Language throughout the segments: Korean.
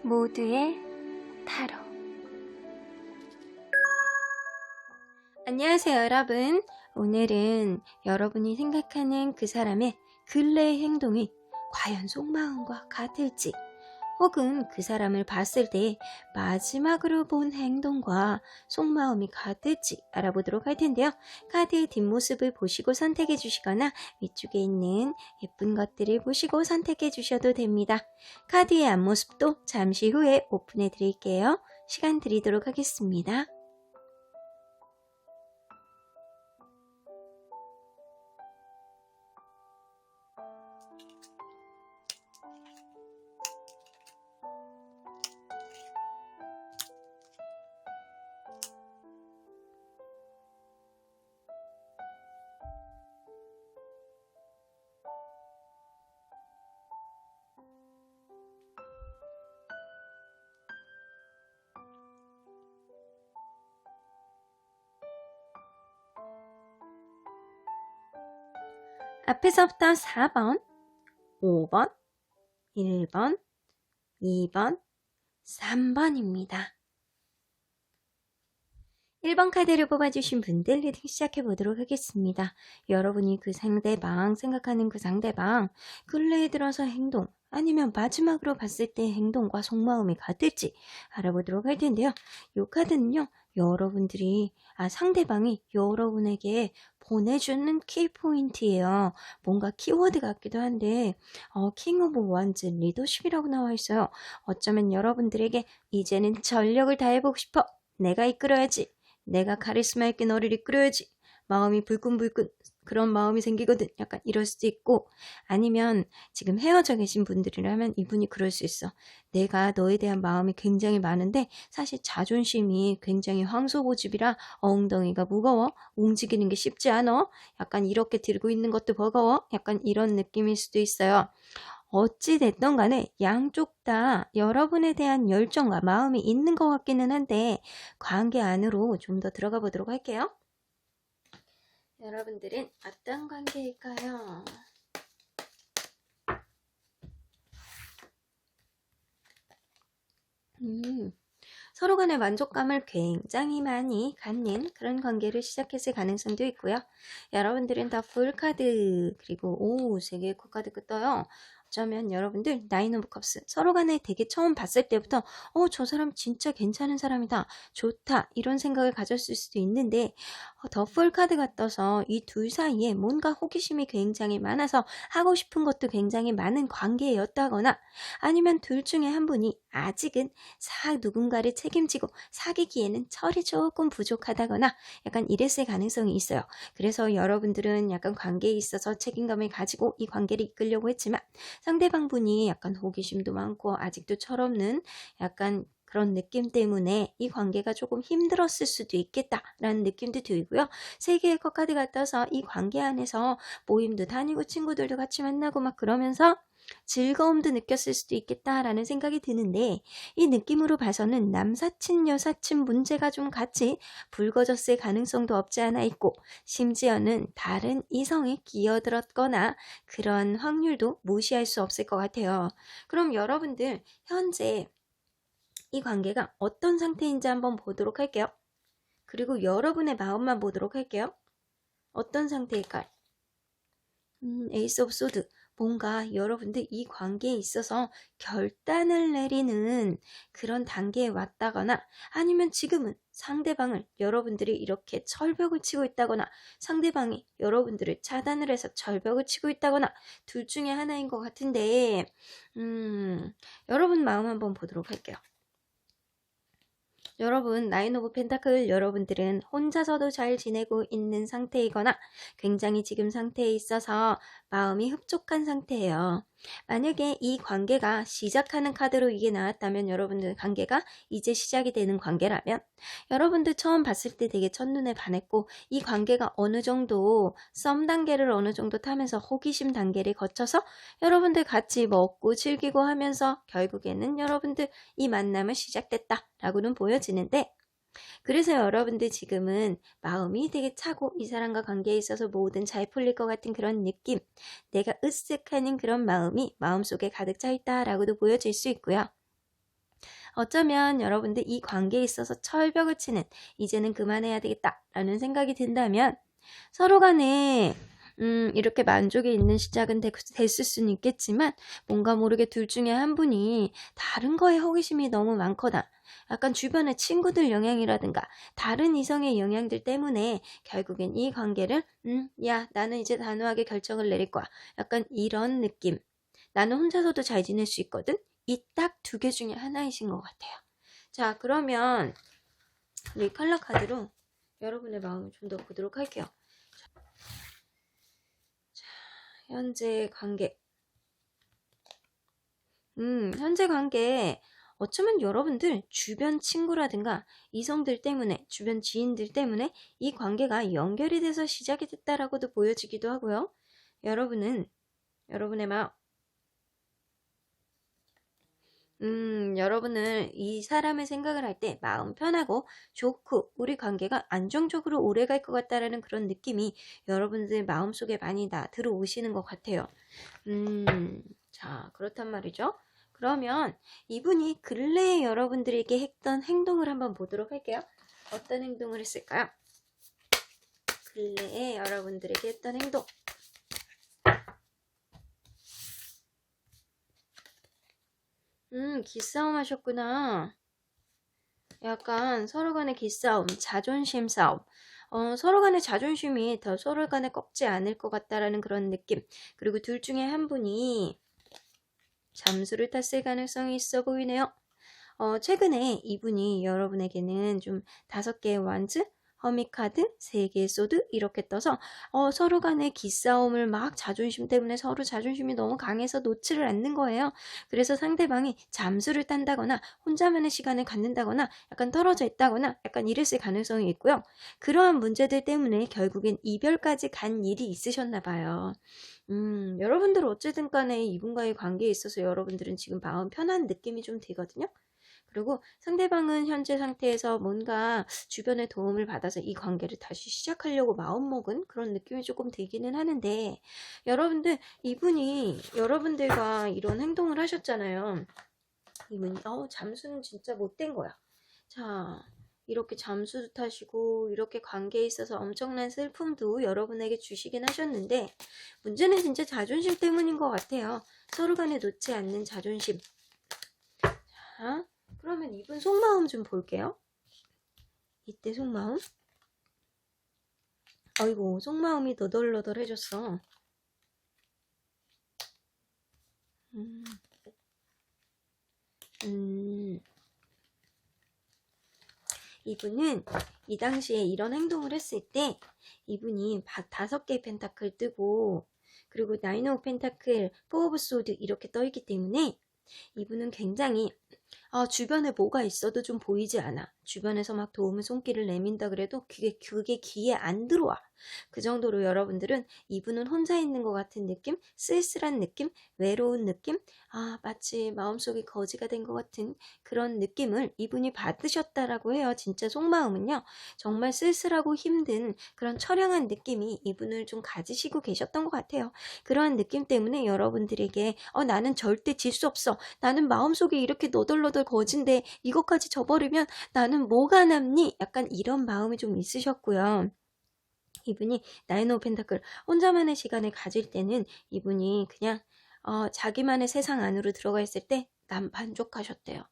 모두의 타로. 안녕하세요, 여러분. 오늘은 여러분이 생각하는 그 사람의 근래의 행동이 과연 속마음과 같을지, 혹은 그 사람을 봤을 때 마지막으로 본 행동과 속마음이 같을지 알아보도록 할 텐데요. 카드의 뒷모습을 보시고 선택해 주시거나 위쪽에 있는 예쁜 것들을 보시고 선택해 주셔도 됩니다. 카드의 앞모습도 잠시 후에 오픈해 드릴게요. 시간 드리도록 하겠습니다. 앞에서부터 4번, 5번, 1번, 2번, 3번입니다. 1번 카드를 뽑아주신 분들 리딩 시작해 보도록 하겠습니다. 여러분이 그 상대방, 생각하는 그 상대방, 근래에 들어서 행동, 아니면 마지막으로 봤을 때 행동과 속마음이 같을지 알아보도록 할 텐데요. 이 카드는요, 상대방이 여러분에게 보내주는 키포인트예요. 뭔가 키워드 같기도 한데, 킹 오브 원즈 리더십이라고 나와 있어요. 어쩌면 여러분들에게 이제는 전력을 다해보고 싶어. 내가 이끌어야지. 내가 카리스마 있게 너를 이끌어야지. 마음이 불끈불끈 그런 마음이 생기거든. 약간 이럴 수도 있고, 아니면 지금 헤어져 계신 분들이라면 이분이 그럴 수 있어. 내가 너에 대한 마음이 굉장히 많은데 사실 자존심이 굉장히 황소고집이라 엉덩이가 무거워. 움직이는 게 쉽지 않아. 약간 이렇게 들고 있는 것도 버거워. 약간 이런 느낌일 수도 있어요. 어찌 됐던 간에 양쪽 다 여러분에 대한 열정과 마음이 있는 것 같기는 한데, 관계 안으로 좀 더 들어가 보도록 할게요. 여러분들은 어떤 관계일까요? 서로 간의 만족감을 굉장히 많이 갖는 그런 관계를 시작했을 가능성도 있고요. 여러분들은 더 풀카드, 그리고 3개의 콜카드가 떠요. 어쩌면 여러분들 나인 오브 컵스, 서로 간에 되게 처음 봤을 때부터 저 사람 진짜 괜찮은 사람이다, 좋다, 이런 생각을 가졌을 수도 있는데, 더 풀카드가 떠서 이 둘 사이에 뭔가 호기심이 굉장히 많아서 하고 싶은 것도 굉장히 많은 관계였다거나, 아니면 둘 중에 한 분이 아직은 누군가를 책임지고 사귀기에는 철이 조금 부족하다거나 약간 이랬을 가능성이 있어요. 그래서 여러분들은 약간 관계에 있어서 책임감을 가지고 이 관계를 이끌려고 했지만, 상대방 분이 약간 호기심도 많고 아직도 철없는 약간 그런 느낌 때문에 이 관계가 조금 힘들었을 수도 있겠다라는 느낌도 들고요. 3개의 컵카드가 떠서 이 관계 안에서 모임도 다니고 친구들도 같이 만나고 막 그러면서 즐거움도 느꼈을 수도 있겠다라는 생각이 드는데, 이 느낌으로 봐서는 남사친 여사친 문제가 좀 같이 불거졌을 가능성도 없지 않아 있고, 심지어는 다른 이성이 끼어들었거나 그런 확률도 무시할 수 없을 것 같아요. 그럼 여러분들 현재 이 관계가 어떤 상태인지 한번 보도록 할게요. 그리고 여러분의 마음만 보도록 할게요. 어떤 상태일까요? 에이스 오브 소드. 뭔가 여러분들 이 관계에 있어서 결단을 내리는 그런 단계에 왔다거나, 아니면 지금은 상대방을 여러분들이 이렇게 철벽을 치고 있다거나, 상대방이 여러분들을 차단을 해서 절벽을 치고 있다거나, 둘 중에 하나인 것 같은데, 여러분 마음 한번 보도록 할게요. 여러분, 나인 오브 펜타클, 여러분들은 혼자서도 잘 지내고 있는 상태이거나 굉장히 지금 상태에 있어서 마음이 흡족한 상태예요. 만약에 이 관계가 시작하는 카드로 이게 나왔다면, 여러분들 관계가 이제 시작이 되는 관계라면, 여러분들 처음 봤을 때 되게 첫눈에 반했고, 이 관계가 어느 정도 썸 단계를 어느 정도 타면서 호기심 단계를 거쳐서 여러분들 같이 먹고 즐기고 하면서 결국에는 여러분들 이 만남은 시작됐다 라고는 보여지는데, 그래서 여러분들 지금은 마음이 되게 차고 이 사람과 관계에 있어서 뭐든 잘 풀릴 것 같은 그런 느낌, 내가 으쓱하는 그런 마음이 마음속에 가득 차 있다라고도 보여질 수 있고요. 어쩌면 여러분들 이 관계에 있어서 철벽을 치는 이제는 그만해야 되겠다 라는 생각이 든다면 서로 간에 이렇게 만족이 있는 시작은 됐을 수는 있겠지만 뭔가 모르게 둘 중에 한 분이 다른 거에 호기심이 너무 많거나 약간 주변의 친구들 영향이라든가 다른 이성의 영향들 때문에 결국엔 이 관계를 야 나는 이제 단호하게 결정을 내릴 거야. 약간 이런 느낌. 나는 혼자서도 잘 지낼 수 있거든. 이 딱 두 개 중에 하나이신 것 같아요. 자 그러면 우리 컬러 카드로 여러분의 마음을 좀 더 보도록 할게요. 자, 현재 관계. 현재 관계 어쩌면 여러분들 주변 친구라든가 이성들 때문에 주변 지인들 때문에 이 관계가 연결이 돼서 시작이 됐다라고도 보여지기도 하고요. 여러분은 여러분의 마음 여러분은 이 사람의 생각을 할 때 마음 편하고 좋고 우리 관계가 안정적으로 오래 갈 것 같다라는 그런 느낌이 여러분들 마음속에 많이 들어오시는 것 같아요. 자, 그렇단 말이죠. 그러면 이분이 근래에 여러분들에게 했던 행동을 한번 보도록 할게요. 어떤 행동을 했을까요? 근래에 여러분들에게 했던 행동. 기싸움 하셨구나. 약간 서로 간의 기싸움, 자존심 싸움. 서로 간의 자존심이 더 서로 간에 꺾지 않을 것 같다라는 그런 느낌. 그리고 둘 중에 한 분이 잠수를 탔을 가능성이 있어 보이네요. 최근에 이분이 여러분에게는 좀 5개의 완즈, 허미카드, 3개의 소드 이렇게 떠서 서로 간의 기싸움을 막 자존심 때문에 서로 자존심이 너무 강해서 놓지를 않는 거예요. 그래서 상대방이 잠수를 딴다거나 혼자만의 시간을 갖는다거나 약간 떨어져 있다거나 약간 이랬을 가능성이 있고요. 그러한 문제들 때문에 결국엔 이별까지 간 일이 있으셨나 봐요. 여러분들 어쨌든 간에 이분과의 관계에 있어서 여러분들은 지금 마음 편한 느낌이 좀 들거든요. 그리고 상대방은 현재 상태에서 뭔가 주변의 도움을 받아서 이 관계를 다시 시작하려고 마음먹은 그런 느낌이 조금 들기는 하는데 여러분들 이분이 여러분들과 이런 행동을 하셨잖아요. 이분이 잠수는 진짜 못된 거야. 자 이렇게 잠수도 타시고 이렇게 관계에 있어서 엄청난 슬픔도 여러분에게 주시긴 하셨는데 문제는 진짜 자존심 때문인 것 같아요. 서로 간에 놓지 않는 자존심. 자 그러면 이분 속마음 좀 볼게요. 이때 속마음. 아이고 속마음이 너덜너덜해졌어. 이분은 이 당시에 이런 행동을 했을 때 이분이 5개의 펜타클 뜨고 그리고 9 오브 펜타클, 4 오브 소드 이렇게 떠있기 때문에 이분은 굉장히 주변에 뭐가 있어도 좀 보이지 않아. 주변에서 막 도움의 손길을 내민다 그래도 그게 귀에 안 들어와. 그 정도로 여러분들은 이분은 혼자 있는 것 같은 느낌, 쓸쓸한 느낌, 외로운 느낌, 마치 마음속이 거지가 된 것 같은 그런 느낌을 이분이 받으셨다라고 해요. 진짜 속마음은요. 정말 쓸쓸하고 힘든 그런 처량한 느낌이 이분을 좀 가지시고 계셨던 것 같아요. 그러한 느낌 때문에 여러분들에게 나는 절대 질 수 없어. 나는 마음속에 이렇게 너덜너덜 거진데 이것까지 저버리면 나는 뭐가 남니? 약간 이런 마음이 좀 있으셨고요. 이분이 9 오브 펜타클 혼자만의 시간을 가질 때는 이분이 그냥 자기만의 세상 안으로 들어가 있을 때 난 만족하셨대요.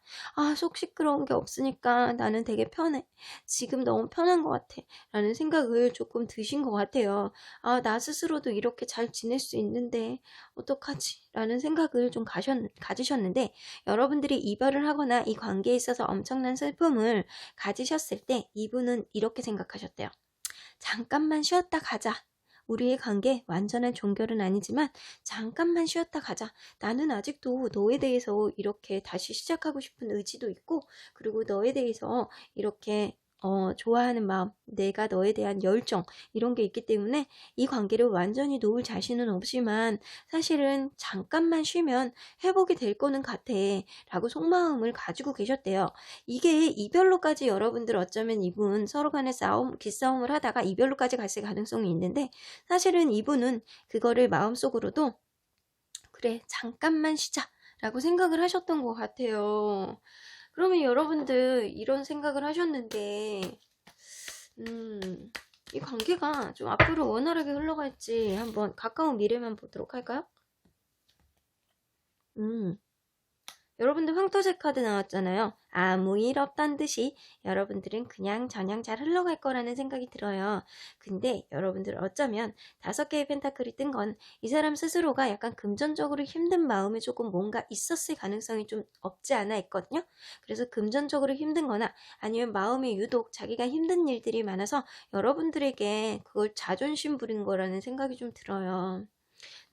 속 시끄러운 게 없으니까 나는 되게 편해. 지금 너무 편한 것 같아. 라는 생각을 조금 드신 것 같아요. 나 스스로도 이렇게 잘 지낼 수 있는데 어떡하지? 라는 생각을 좀 가지셨는데 여러분들이 이별을 하거나 이 관계에 있어서 엄청난 슬픔을 가지셨을 때 이분은 이렇게 생각하셨대요. 잠깐만 쉬었다 가자. 우리의 관계 완전한 종결은 아니지만 잠깐만 쉬었다 가자. 나는 아직도 너에 대해서 이렇게 다시 시작하고 싶은 의지도 있고 그리고 너에 대해서 이렇게 좋아하는 마음, 내가 너에 대한 열정 이런 게 있기 때문에 이 관계를 완전히 놓을 자신은 없지만 사실은 잠깐만 쉬면 회복이 될 거는 같아 라고 속마음을 가지고 계셨대요. 이게 이별로까지 여러분들 어쩌면 이분 서로 간에 기싸움을 하다가 이별로까지 갔을 가능성이 있는데 사실은 이분은 그거를 마음속으로도 그래 잠깐만 쉬자 라고 생각을 하셨던 것 같아요. 그러면 여러분들 이런 생각을 하셨는데 이 관계가 좀 앞으로 원활하게 흘러갈지 한번 가까운 미래만 보도록 할까요? 여러분들 황토색 카드 나왔잖아요. 아무 일 없단 듯이 여러분들은 그냥 저냥 잘 흘러갈 거라는 생각이 들어요. 근데 여러분들 어쩌면 5개의 펜타클이 뜬 건 이 사람 스스로가 약간 금전적으로 힘든 마음에 조금 뭔가 있었을 가능성이 좀 없지 않아 있거든요. 그래서 금전적으로 힘든 거나 아니면 마음에 유독 자기가 힘든 일들이 많아서 여러분들에게 그걸 자존심 부린 거라는 생각이 좀 들어요.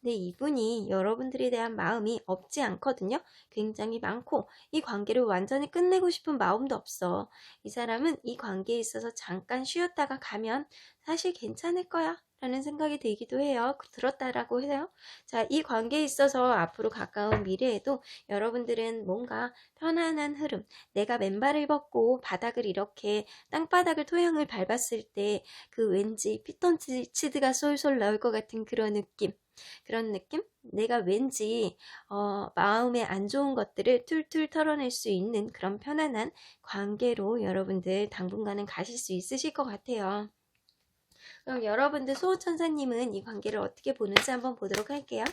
근데 이분이 여러분들에 대한 마음이 없지 않거든요. 굉장히 많고 이 관계를 완전히 끝내고 싶은 마음도 없어. 이 사람은 이 관계에 있어서 잠깐 쉬었다가 가면 사실 괜찮을 거야 라는 생각이 들기도 해요. 들었다라고 해요. 자, 이 관계에 있어서 앞으로 가까운 미래에도 여러분들은 뭔가 편안한 흐름, 내가 맨발을 벗고 바닥을 이렇게 땅바닥을 토양을 밟았을 때 그 왠지 피톤치드가 솔솔 나올 것 같은 그런 느낌. 그런 느낌? 내가 왠지 마음에 안 좋은 것들을 툴툴 털어낼 수 있는 그런 편안한 관계로 여러분들 당분간은 가실 수 있으실 것 같아요. 그럼 여러분들 소호천사님은 이 관계를 어떻게 보는지 한번 보도록 할게요.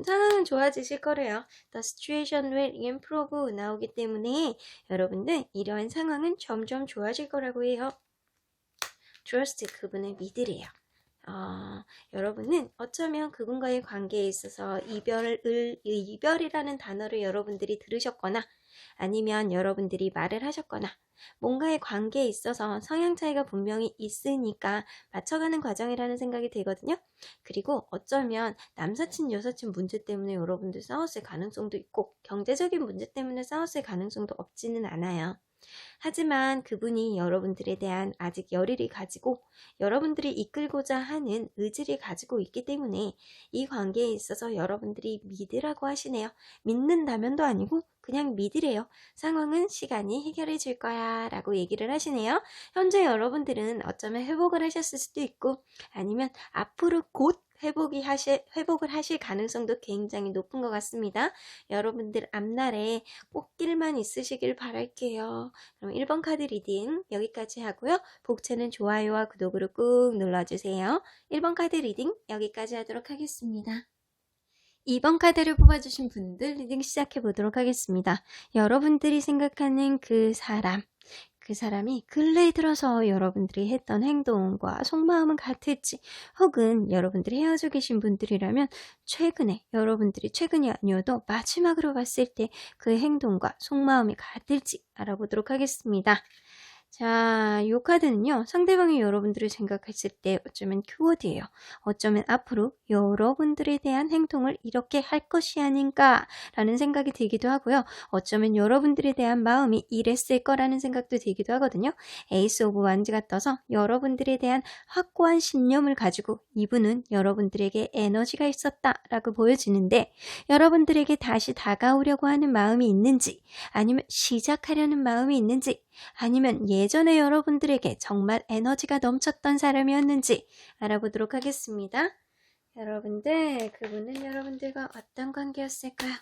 상황은 좋아지실 거래요. The situation will improve 나오기 때문에 여러분들 이러한 상황은 점점 좋아질 거라고 해요. trust 그분을 믿으래요. 여러분은 어쩌면 그분과의 관계에 있어서 이별이라는 단어를 여러분들이 들으셨거나 아니면 여러분들이 말을 하셨거나 뭔가의 관계에 있어서 성향 차이가 분명히 있으니까 맞춰가는 과정이라는 생각이 들거든요. 그리고 어쩌면 남사친, 여사친 문제 때문에 여러분들 싸웠을 가능성도 있고 경제적인 문제 때문에 싸웠을 가능성도 없지는 않아요. 하지만 그분이 여러분들에 대한 아직 열의를 가지고 여러분들이 이끌고자 하는 의지를 가지고 있기 때문에 이 관계에 있어서 여러분들이 믿으라고 하시네요. 믿는다면도 아니고 그냥 믿으래요. 상황은 시간이 해결해 줄 거야 라고 얘기를 하시네요. 현재 여러분들은 어쩌면 회복을 하셨을 수도 있고 아니면 앞으로 곧 회복을 하실 가능성도 굉장히 높은 것 같습니다. 여러분들 앞날에 꽃길만 있으시길 바랄게요. 그럼 1번 카드 리딩 여기까지 하고요. 복채는 좋아요와 구독으로 꾹 눌러주세요. 1번 카드 리딩 여기까지 하도록 하겠습니다. 2번 카드를 뽑아주신 분들 리딩 시작해 보도록 하겠습니다. 여러분들이 생각하는 그 사람이 근래에 들어서 여러분들이 했던 행동과 속마음은 같을지 혹은 여러분들이 헤어져 계신 분들이라면 최근이 아니어도 마지막으로 봤을 때 그 행동과 속마음이 같을지 알아보도록 하겠습니다. 자, 이 카드는요. 상대방이 여러분들을 생각했을 때 어쩌면 키워드예요. 어쩌면 앞으로 여러분들에 대한 행동을 이렇게 할 것이 아닌가 라는 생각이 들기도 하고요. 어쩌면 여러분들에 대한 마음이 이랬을 거라는 생각도 들기도 하거든요. 에이스 오브 완즈가 떠서 여러분들에 대한 확고한 신념을 가지고 이분은 여러분들에게 에너지가 있었다라고 보여지는데 여러분들에게 다시 다가오려고 하는 마음이 있는지 아니면 시작하려는 마음이 있는지 아니면 예전에 여러분들에게 정말 에너지가 넘쳤던 사람이었는지 알아보도록 하겠습니다. 여러분들, 그분은 여러분들과 어떤 관계였을까요?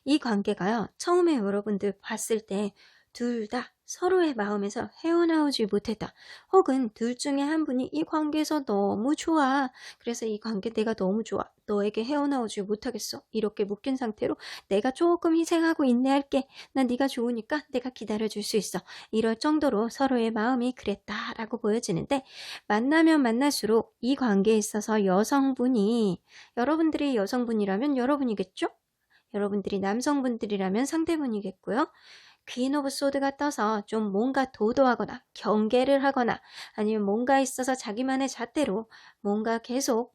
이 관계가요, 처음에 여러분들 봤을 때 둘 다 서로의 마음에서 헤어나오지 못했다. 혹은 둘 중에 한 분이 이 관계에서 너무 좋아. 그래서 이 관계 내가 너무 좋아. 너에게 헤어나오지 못하겠어. 이렇게 묶인 상태로 내가 조금 희생하고 인내할게. 난 네가 좋으니까 내가 기다려줄 수 있어. 이럴 정도로 서로의 마음이 그랬다라고 보여지는데 만나면 만날수록 이 관계에 있어서 여성분이 여러분들이 여성분이라면 여러분이겠죠? 여러분들이 남성분들이라면 상대분이겠고요. 퀸 오브 소드가 떠서 좀 뭔가 도도하거나 경계를 하거나 아니면 뭔가 있어서 자기만의 잣대로 뭔가 계속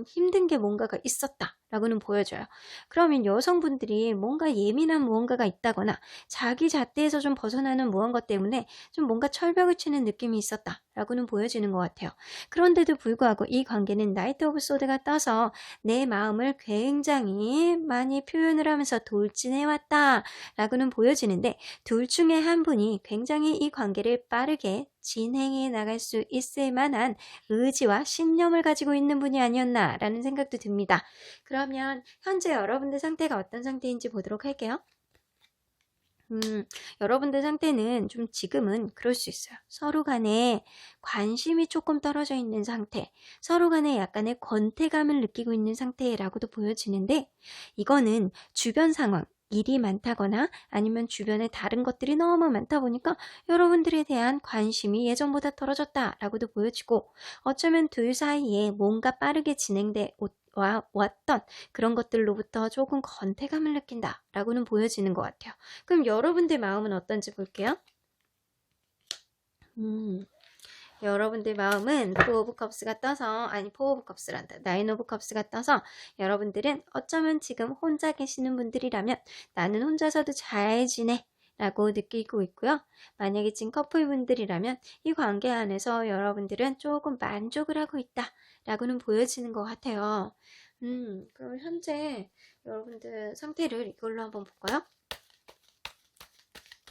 힘든 게 뭔가가 있었다 라고는 보여줘요. 그러면 여성분들이 뭔가 예민한 무언가가 있다거나 자기 잣대에서 좀 벗어나는 무언가 때문에 좀 뭔가 철벽을 치는 느낌이 있었다 라고는 보여지는 것 같아요. 그런데도 불구하고 이 관계는 나이트 오브 소드가 떠서 내 마음을 굉장히 많이 표현을 하면서 돌진해왔다 라고는 보여지는데, 둘 중에 한 분이 굉장히 이 관계를 빠르게 진행해 나갈 수 있을 만한 의지와 신념을 가지고 있는 분이 아니었나 라는 생각도 듭니다. 그러면 현재 여러분들 상태가 어떤 상태인지 보도록 할게요. 여러분들 상태는 좀 지금은 그럴 수 있어요. 서로 간에 관심이 조금 떨어져 있는 상태, 서로 간에 약간의 권태감을 느끼고 있는 상태라고도 보여지는데, 이거는 주변 상황, 일이 많다거나 아니면 주변에 다른 것들이 너무 많다 보니까 여러분들에 대한 관심이 예전보다 떨어졌다라고도 보여지고, 어쩌면 둘 사이에 뭔가 빠르게 진행돼 왔던 그런 것들로부터 조금 권태감을 느낀다 라고는 보여지는 것 같아요. 그럼 여러분들 마음은 어떤지 볼게요. 여러분들 마음은 포 오브 컵스가 떠서, 아니 포 오브 컵스란다, 나인 오브 컵스가 떠서 여러분들은 어쩌면 지금 혼자 계시는 분들이라면 나는 혼자서도 잘 지내 라고 느끼고 있고요. 만약에 지금 커플분들이라면 이 관계 안에서 여러분들은 조금 만족을 하고 있다 라고는 보여지는 것 같아요. 그럼 현재 여러분들 상태를 이걸로 한번 볼까요?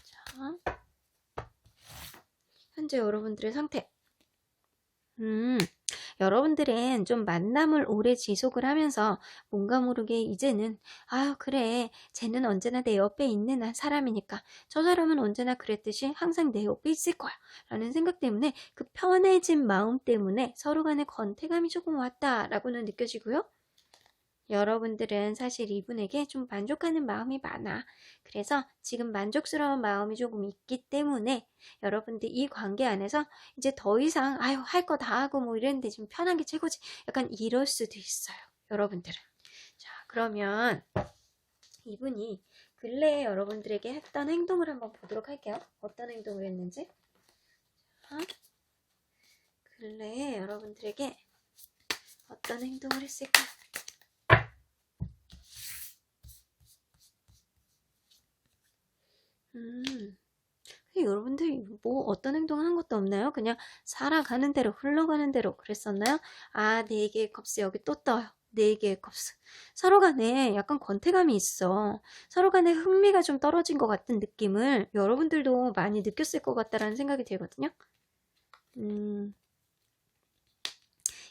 자, 현재 여러분들의 상태. 여러분들은 좀 만남을 오래 지속을 하면서 뭔가 모르게 이제는 그래, 쟤는 언제나 내 옆에 있는 사람이니까 저 사람은 언제나 그랬듯이 항상 내 옆에 있을 거야 라는 생각 때문에, 그 편해진 마음 때문에 서로 간의 권태감이 조금 왔다라고는 느껴지고요. 여러분들은 사실 이분에게 좀 만족하는 마음이 많아. 그래서 지금 만족스러운 마음이 조금 있기 때문에 여러분들 이 관계 안에서 이제 더 이상 할 거 다 하고 뭐 이랬는데 좀 편한 게 최고지, 약간 이럴 수도 있어요. 여러분들은. 자, 그러면 이분이 근래에 여러분들에게 했던 행동을 한번 보도록 할게요. 어떤 행동을 했는지. 자, 근래에 여러분들에게 어떤 행동을 했을까? 여러분들 뭐 어떤 행동을 한 것도 없나요? 그냥 살아가는 대로, 흘러가는 대로 그랬었나요? 4개의 컵스 여기 또 떠요. 4개의 컵스. 서로 간에 약간 권태감이 있어. 서로 간에 흥미가 좀 떨어진 것 같은 느낌을 여러분들도 많이 느꼈을 것 같다라는 생각이 들거든요.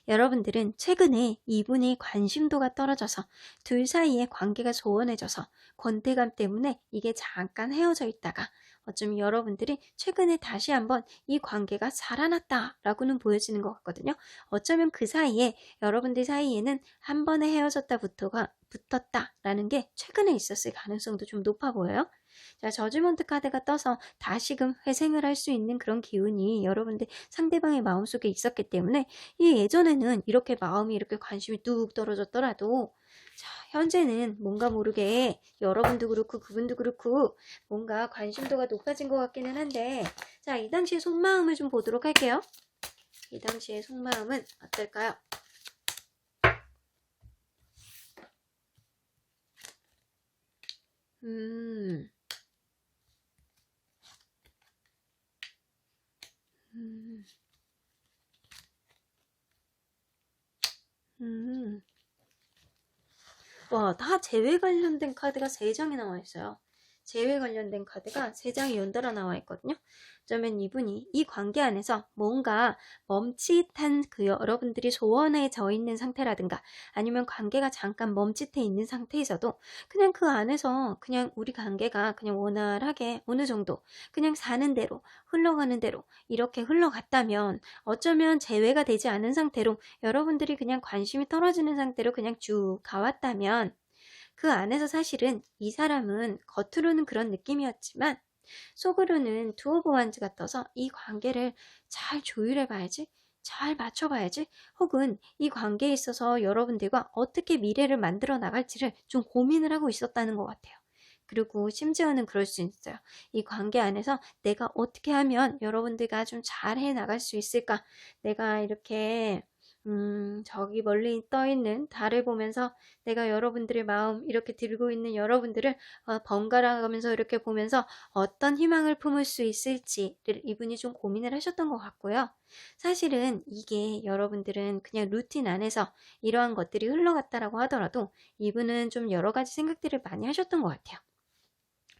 여러분들은 최근에 이분의 관심도가 떨어져서 둘 사이의 관계가 소원해져서 권태감 때문에 이게 잠깐 헤어져 있다가 어쩌면 여러분들이 최근에 다시 한번 이 관계가 살아났다 라고는 보여지는 것 같거든요. 어쩌면 그 사이에 여러분들 사이에는 한 번에 헤어졌다 붙었다 라는 게 최근에 있었을 가능성도 좀 높아 보여요. 자, 저지먼트 카드가 떠서 다시금 회생을 할 수 있는 그런 기운이 여러분들 상대방의 마음속에 있었기 때문에, 이 예전에는 이렇게 마음이 이렇게 관심이 뚝 떨어졌더라도 자, 현재는 뭔가 모르게 여러분도 그렇고 그분도 그렇고 뭔가 관심도가 높아진 것 같기는 한데, 자, 이 당시의 속마음을 좀 보도록 할게요. 이 당시의 속마음은 어떨까요? 와, 다 재회 관련된 카드가 3장이 나와 있어요. 재회 관련된 카드가 3장이 연달아 나와 있거든요. 어쩌면 이분이 이 관계 안에서 뭔가 멈칫한 그 여러분들이 소원해져 있는 상태라든가 아니면 관계가 잠깐 멈칫해 있는 상태에서도 그냥 그 안에서 그냥 우리 관계가 그냥 원활하게 어느 정도 그냥 사는 대로 흘러가는 대로 이렇게 흘러갔다면, 어쩌면 재회가 되지 않은 상태로 여러분들이 그냥 관심이 떨어지는 상태로 그냥 쭉 가왔다면, 그 안에서 사실은 이 사람은 겉으로는 그런 느낌이었지만 속으로는 두 오브 원즈가 떠서 이 관계를 잘 조율해봐야지, 잘 맞춰봐야지, 혹은 이 관계에 있어서 여러분들과 어떻게 미래를 만들어 나갈지를 좀 고민을 하고 있었다는 것 같아요. 그리고 심지어는 그럴 수 있어요. 이 관계 안에서 내가 어떻게 하면 여러분들과 좀 잘 해나갈 수 있을까? 내가 이렇게 저기 멀리 떠 있는 달을 보면서 내가 여러분들의 마음 이렇게 들고 있는 여러분들을 번갈아 가면서 이렇게 보면서 어떤 희망을 품을 수 있을지를 이분이 좀 고민을 하셨던 것 같고요. 사실은 이게 여러분들은 그냥 루틴 안에서 이러한 것들이 흘러갔다라고 하더라도 이분은 좀 여러 가지 생각들을 많이 하셨던 것 같아요.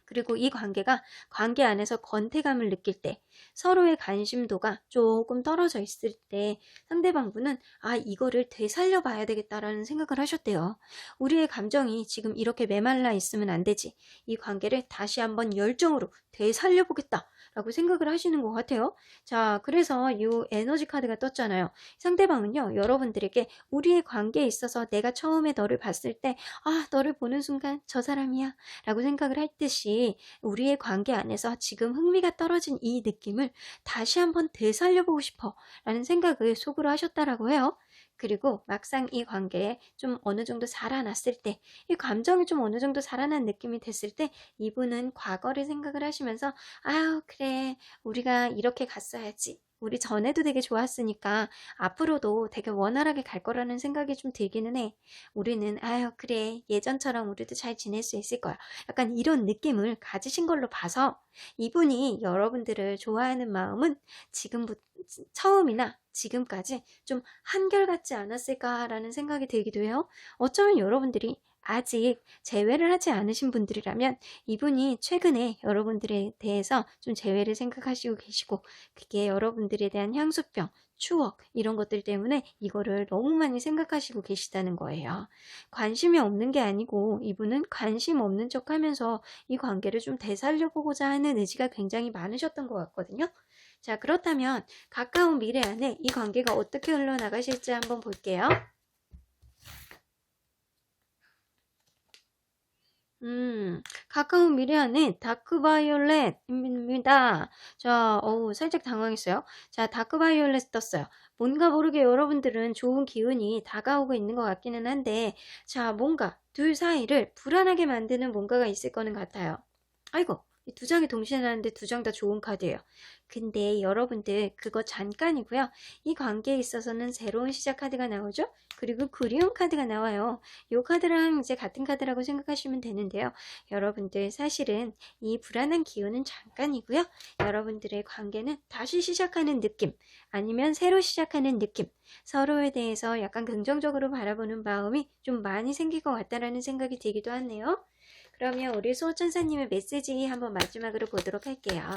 그리고 이 관계가 관계 안에서 권태감을 느낄 때 서로의 관심도가 조금 떨어져 있을 때 상대방분은 이거를 되살려 봐야 되겠다라는 생각을 하셨대요. 우리의 감정이 지금 이렇게 메말라 있으면 안 되지. 이 관계를 다시 한번 열정으로 되살려 보겠다 라고 생각을 하시는 것 같아요. 자, 그래서 이 에너지 카드가 떴잖아요. 상대방은요, 여러분들에게 우리의 관계에 있어서 내가 처음에 너를 봤을 때 너를 보는 순간 저 사람이야 라고 생각을 할 듯이 우리의 관계 안에서 지금 흥미가 떨어진 이 느낌을 다시 한번 되살려보고 싶어 라는 생각을 속으로 하셨다라고 해요. 그리고 막상 이 관계에 좀 어느 정도 살아났을 때, 이 감정이 좀 어느 정도 살아난 느낌이 됐을 때 이분은 과거를 생각을 하시면서 그래, 우리가 이렇게 갔어야지. 우리 전에도 되게 좋았으니까 앞으로도 되게 원활하게 갈 거라는 생각이 좀 들기는 해. 우리는 그래, 예전처럼 우리도 잘 지낼 수 있을 거야. 약간 이런 느낌을 가지신 걸로 봐서 이분이 여러분들을 좋아하는 마음은 지금부터 처음이나 지금까지 좀 한결같지 않았을까라는 생각이 들기도 해요. 어쩌면 여러분들이 아직 재회를 하지 않으신 분들이라면 이분이 최근에 여러분들에 대해서 좀 재회를 생각하시고 계시고 그게 여러분들에 대한 향수병, 추억 이런 것들 때문에 이거를 너무 많이 생각하시고 계시다는 거예요. 관심이 없는 게 아니고 이분은 관심 없는 척 하면서 이 관계를 좀 되살려보고자 하는 의지가 굉장히 많으셨던 것 같거든요. 자, 그렇다면 가까운 미래 안에 이 관계가 어떻게 흘러나가실지 한번 볼게요. 가까운 미래 안에 다크바이올렛입니다. 자, 살짝 당황했어요. 자, 다크바이올렛 떴어요. 뭔가 모르게 여러분들은 좋은 기운이 다가오고 있는 것 같기는 한데, 자, 뭔가 둘 사이를 불안하게 만드는 뭔가가 있을 거는 같아요. 아이고, 이 두 장이 동시에 나왔는데 두 장 다 좋은 카드예요. 근데 여러분들 그거 잠깐이고요. 이 관계에 있어서는 새로운 시작 카드가 나오죠? 그리고 그리운 카드가 나와요. 이 카드랑 이제 같은 카드라고 생각하시면 되는데요. 여러분들 사실은 이 불안한 기운은 잠깐이고요. 여러분들의 관계는 다시 시작하는 느낌, 아니면 새로 시작하는 느낌, 서로에 대해서 약간 긍정적으로 바라보는 마음이 좀 많이 생길 것 같다라는 생각이 들기도 하네요. 그러면 우리 수호천사님의 메시지 한번 마지막으로 보도록 할게요.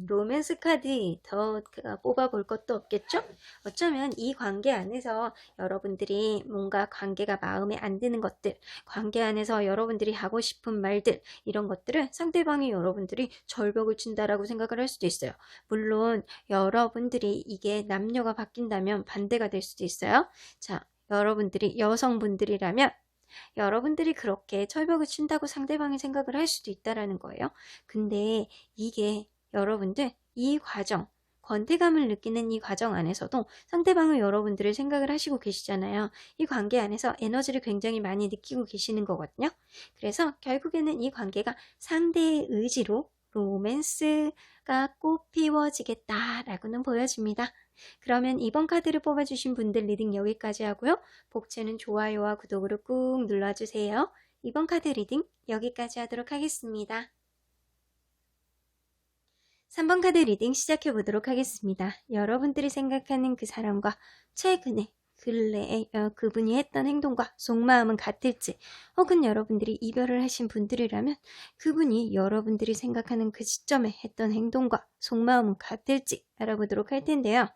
로맨스 카드 더 뽑아볼 것도 없겠죠? 어쩌면 이 관계 안에서 여러분들이 뭔가 관계가 마음에 안 드는 것들, 관계 안에서 여러분들이 하고 싶은 말들, 이런 것들을 상대방이 여러분들이 절벽을 친다라고 생각을 할 수도 있어요. 물론 여러분들이 이게 남녀가 바뀐다면 반대가 될 수도 있어요. 자, 여러분들이 여성분들이라면 여러분들이 그렇게 철벽을 친다고 상대방이 생각을 할 수도 있다라는 거예요. 근데 이게 여러분들 이 과정, 권태감을 느끼는 이 과정 안에서도 상대방은 여러분들을 생각을 하시고 계시잖아요. 이 관계 안에서 에너지를 굉장히 많이 느끼고 계시는 거거든요. 그래서 결국에는 이 관계가 상대의 의지로 로맨스가 꽃 피워지겠다라고는 보여집니다. 그러면 이번 카드를 뽑아주신 분들 리딩 여기까지 하고요. 복채는 좋아요와 구독으로 꾹 눌러주세요. 이번 카드 리딩 여기까지 하도록 하겠습니다. 3번 카드 리딩 시작해 보도록 하겠습니다. 여러분들이 생각하는 그 사람과 최근에 근래에 그분이 했던 행동과 속마음은 같을지, 혹은 여러분들이 이별을 하신 분들이라면 그분이 여러분들이 생각하는 그 시점에 했던 행동과 속마음은 같을지 알아보도록 할 텐데요.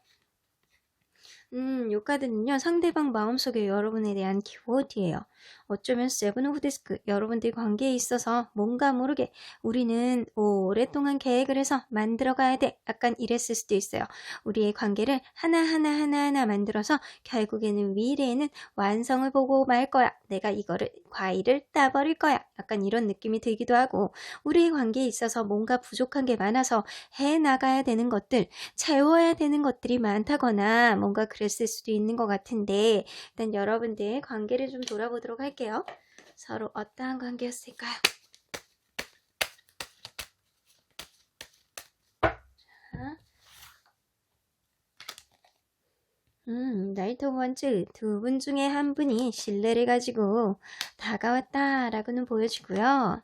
요 카드는요, 상대방 마음속에 여러분에 대한 키워드예요. 어쩌면 세븐 오브 디스크, 여러분들 관계에 있어서 뭔가 모르게 우리는 오랫동안 계획을 해서 만들어가야 돼. 약간 이랬을 수도 있어요. 우리의 관계를 하나하나 만들어서 결국에는 미래에는 완성을 보고 말 거야. 내가 이거를 과일을 따버릴 거야. 약간 이런 느낌이 들기도 하고, 우리의 관계에 있어서 뭔가 부족한 게 많아서 해나가야 되는 것들, 채워야 되는 것들이 많다거나 뭔가 그랬을 수도 있는 것 같은데, 일단 여러분들 관계를 좀 돌아보도록 할게요. 서로 어떠한 관계였을까요? 나이트 오브 원즈 두 분 중에 한 분이 신뢰를 가지고 다가왔다라고는 보여지고요.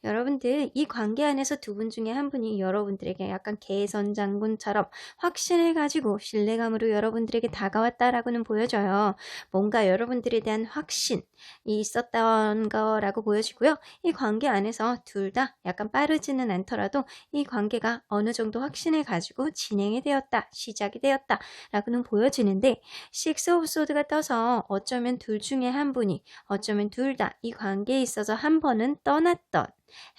여러분들 이 관계 안에서 두 분 중에 한 분이 여러분들에게 약간 개선장군처럼 확신을 가지고 신뢰감으로 여러분들에게 다가왔다라고는 보여져요. 뭔가 여러분들에 대한 확신이 있었던 거라고 보여지고요. 이 관계 안에서 둘 다 약간 빠르지는 않더라도 이 관계가 어느 정도 확신을 가지고 진행이 되었다, 시작이 되었다 라고는 보여지는데 식스 오브 소드가 떠서 어쩌면 둘 중에 한 분이 어쩌면 둘 다 이 관계에 있어서 한 번은 떠났던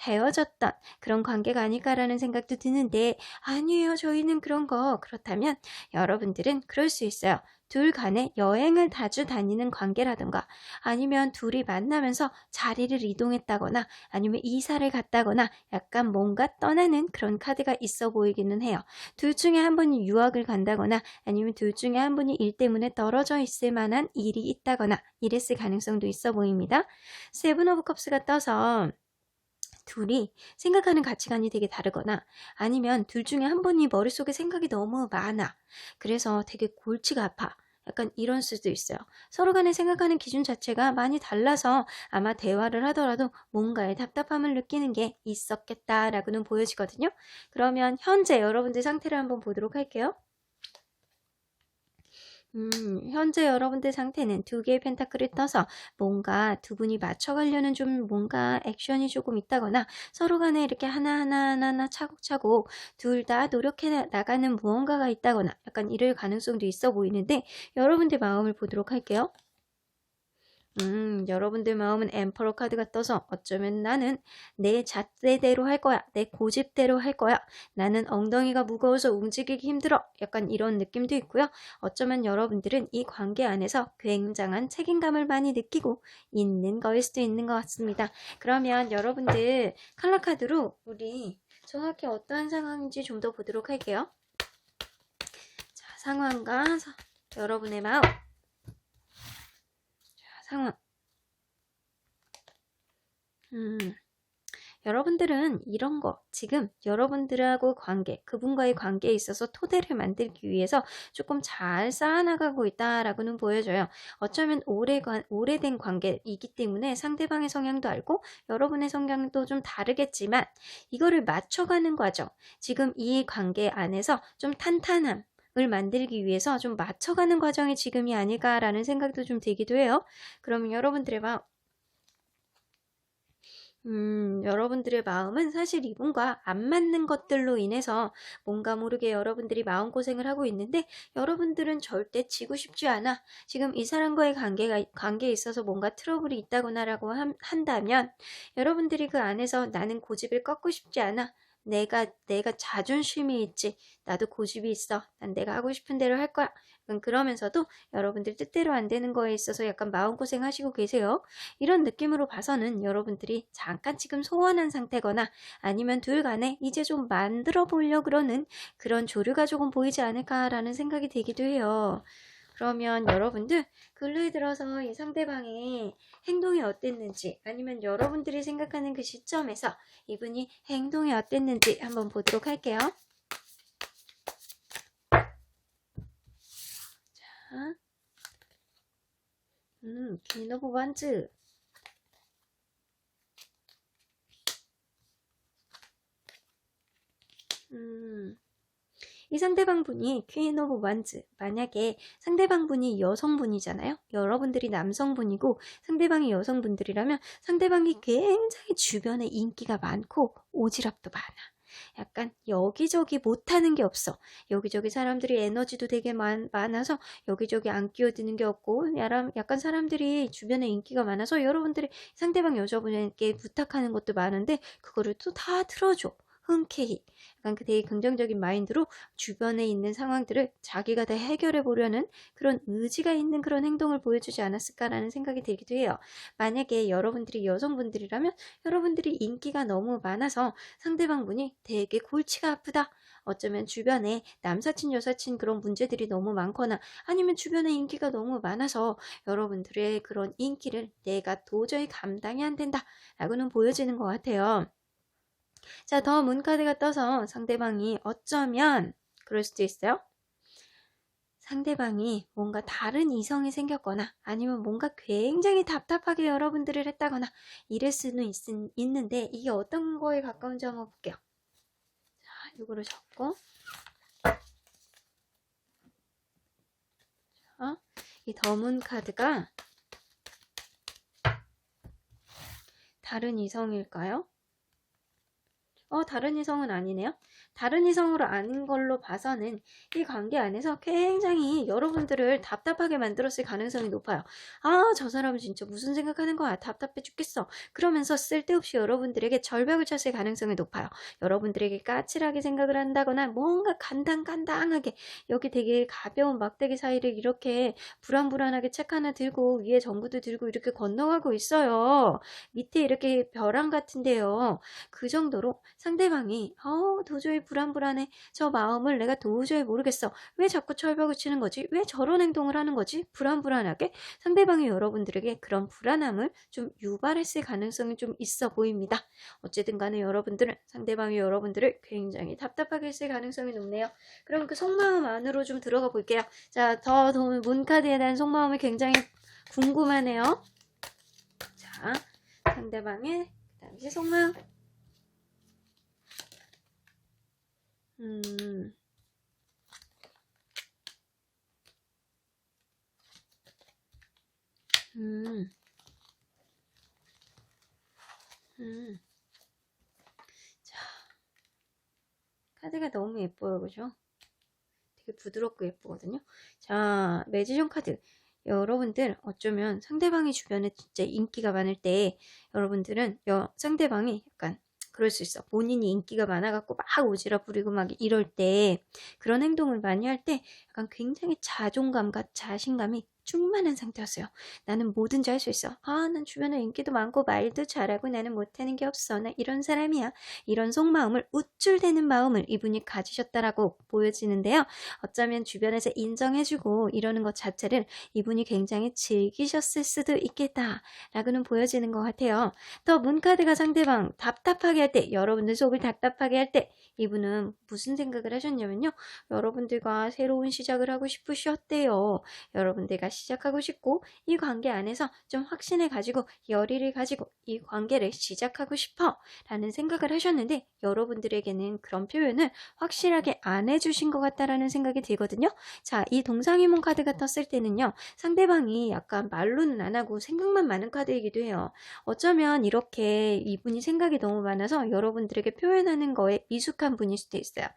헤어졌던 그런 관계가 아닐까라는 생각도 드는데 아니에요. 저희는 그런 거 그렇다면 여러분들은 그럴 수 있어요. 둘 간에 여행을 자주 다니는 관계라든가 아니면 둘이 만나면서 자리를 이동했다거나 아니면 이사를 갔다거나 약간 뭔가 떠나는 그런 카드가 있어 보이기는 해요. 둘 중에 한 분이 유학을 간다거나 아니면 둘 중에 한 분이 일 때문에 떨어져 있을 만한 일이 있다거나 이랬을 가능성도 있어 보입니다. 세븐 오브 컵스가 떠서 둘이 생각하는 가치관이 되게 다르거나 아니면 둘 중에 한 분이 머릿속에 생각이 너무 많아. 그래서 되게 골치가 아파. 약간 이런 수도 있어요. 서로 간에 생각하는 기준 자체가 많이 달라서 아마 대화를 하더라도 뭔가의 답답함을 느끼는 게 있었겠다라고는 보여지거든요. 그러면 현재 여러분들 상태를 한번 보도록 할게요. 현재 여러분들 상태는 두 개의 펜타클을 떠서 뭔가 두 분이 맞춰가려는 좀 뭔가 액션이 조금 있다거나 서로 간에 이렇게 하나하나 차곡차곡 둘 다 노력해 나가는 무언가가 있다거나 약간 이럴 가능성도 있어 보이는데 여러분들 마음을 보도록 할게요. 여러분들 마음은 엠퍼러 카드가 떠서 어쩌면 나는 내 잣대대로 할 거야. 내 고집대로 할 거야. 나는 엉덩이가 무거워서 움직이기 힘들어. 약간 이런 느낌도 있고요. 어쩌면 여러분들은 이 관계 안에서 굉장한 책임감을 많이 느끼고 있는 거일 수도 있는 것 같습니다. 그러면 여러분들 컬러 카드로 우리 정확히 어떠한 상황인지 좀 더 보도록 할게요. 자, 상황과 여러분의 마음. 상황. 여러분들은 이런 거 지금 여러분들하고 관계, 그분과의 관계에 있어서 토대를 만들기 위해서 조금 잘 쌓아나가고 있다라고는 보여져요. 어쩌면 오래된 관계이기 때문에 상대방의 성향도 알고 여러분의 성향도 좀 다르겠지만 이거를 맞춰가는 과정, 지금 이 관계 안에서 좀 탄탄함 을 만들기 위해서 좀 맞춰가는 과정이 지금이 아닐까라는 생각도 좀 들기도 해요. 그러면 여러분들의 여러분들의 마음은 사실 이분과 안 맞는 것들로 인해서 뭔가 모르게 여러분들이 마음고생을 하고 있는데 여러분들은 절대 지고 싶지 않아. 지금 이 사람과의 관계에 있어서 뭔가 트러블이 있다거나라고 한다면 여러분들이 그 안에서 나는 고집을 꺾고 싶지 않아. 내가 자존심이 있지. 나도 고집이 있어. 난 내가 하고 싶은 대로 할 거야. 그러면서도 여러분들 뜻대로 안 되는 거에 있어서 약간 마음고생 하시고 계세요. 이런 느낌으로 봐서는 여러분들이 잠깐 지금 소원한 상태거나 아니면 둘 간에 이제 좀 만들어 보려고 그러는 그런 조류가 조금 보이지 않을까라는 생각이 들기도 해요. 그러면 여러분들 근래에 들어서 이 상대방의 행동이 어땠는지 아니면 여러분들이 생각하는 그 시점에서 이분이 행동이 어땠는지 한번 보도록 할게요. 자, 퀸 오브 원즈. 이 상대방 분이 퀸 오브 원즈, 만약에 상대방 분이 여성분이잖아요. 여러분들이 남성분이고 상대방이 여성분들이라면 상대방이 굉장히 주변에 인기가 많고 오지랖도 많아. 약간 여기저기 못하는 게 없어. 여기저기 사람들이 에너지도 되게 많아서 여기저기 안 끼어드는 게 없고 약간 사람들이 주변에 인기가 많아서 여러분들이 상대방 여자분에게 부탁하는 것도 많은데 그거를 또 다 들어줘. 흔쾌히 약간 그 되게 긍정적인 마인드로 주변에 있는 상황들을 자기가 다 해결해 보려는 그런 의지가 있는 그런 행동을 보여주지 않았을까라는 생각이 들기도 해요. 만약에 여러분들이 여성분들이라면 여러분들이 인기가 너무 많아서 상대방분이 되게 골치가 아프다. 어쩌면 주변에 남사친 여사친 그런 문제들이 너무 많거나 아니면 주변에 인기가 너무 많아서 여러분들의 그런 인기를 내가 도저히 감당이 안 된다 라고는 보여지는 것 같아요. 자, 더 문카드가 떠서 상대방이 어쩌면 그럴 수도 있어요. 상대방이 뭔가 다른 이성이 생겼거나 아니면 뭔가 굉장히 답답하게 여러분들을 했다거나 이럴 수는 있는데 이게 어떤 거에 가까운지 한번 볼게요. 자, 이거를 적고 이 더문 카드가 다른 이성일까요? 다른 이성은 아니네요. 다른 이성으로 아닌 걸로 봐서는 이 관계 안에서 굉장히 여러분들을 답답하게 만들었을 가능성이 높아요. 저 사람은 진짜 무슨 생각하는 거야? 답답해 죽겠어. 그러면서 쓸데없이 여러분들에게 절벽을 쳤을 가능성이 높아요. 여러분들에게 까칠하게 생각을 한다거나 뭔가 간당간당하게 여기 되게 가벼운 막대기 사이를 이렇게 불안불안하게 책 하나 들고 위에 전구도 들고 이렇게 건너가고 있어요. 밑에 이렇게 벼랑 같은데요. 그 정도로 상대방이 도저히 불안불안해. 저 마음을 내가 도저히 모르겠어. 왜 자꾸 철벽을 치는 거지? 왜 저런 행동을 하는 거지? 불안불안하게 상대방이 여러분들에게 그런 불안함을 좀 유발했을 가능성이 좀 있어 보입니다. 어쨌든 간에 여러분들은 상대방이 여러분들을 굉장히 답답하게 했을 가능성이 높네요. 그럼 그 속마음 안으로 좀 들어가 볼게요. 자, 더 문카드에 대한 속마음이 굉장히 궁금하네요. 자, 상대방의 당시 속마음. 자, 카드가 너무 예뻐요, 그죠? 되게 부드럽고 예쁘거든요. 자, 매지션 카드. 여러분들 어쩌면 상대방이 주변에 진짜 인기가 많을 때 여러분들은 상대방이 약간 그럴 수 있어. 본인이 인기가 많아갖고 막 오지랖 부리고 막 이럴 때 그런 행동을 많이 할 때 약간 굉장히 자존감과 자신감이 충만한 상태였어요. 나는 뭐든지 할 수 있어. 난 주변에 인기도 많고 말도 잘하고 나는 못하는 게 없어. 나 이런 사람이야. 이런 속마음을 우쭐대는 마음을 이분이 가지셨다라고 보여지는데요. 어쩌면 주변에서 인정해주고 이러는 것 자체를 이분이 굉장히 즐기셨을 수도 있겠다라고는 보여지는 것 같아요. 더 문카드가 상대방 답답하게 할 때, 여러분들 속을 답답하게 할 때 이분은 무슨 생각을 하셨냐면요. 여러분들과 새로운 시작을 하고 싶으셨대요. 여러분들과 시작하고 싶고 이 관계 안에서 좀 확신을 가지고 열의를 가지고 이 관계를 시작하고 싶어 라는 생각을 하셨는데 여러분들에게는 그런 표현을 확실하게 안 해주신 것 같다라는 생각이 들거든요. 자, 이 동상이몽 카드가 떴을 때는요. 상대방이 약간 말로는 안 하고 생각만 많은 카드이기도 해요. 어쩌면 이렇게 이분이 생각이 너무 많아서 여러분들에게 표현하는 거에 미숙한 분일 수도 있어요.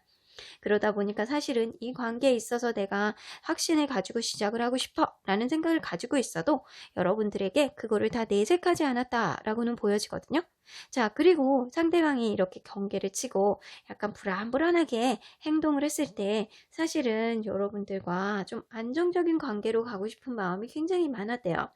그러다 보니까 사실은 이 관계에 있어서 내가 확신을 가지고 시작을 하고 싶어 라는 생각을 가지고 있어도 여러분들에게 그거를 다 내색하지 않았다라고는 보여지거든요. 자, 그리고 상대방이 이렇게 경계를 치고 약간 불안불안하게 행동을 했을 때 사실은 여러분들과 좀 안정적인 관계로 가고 싶은 마음이 굉장히 많았대요.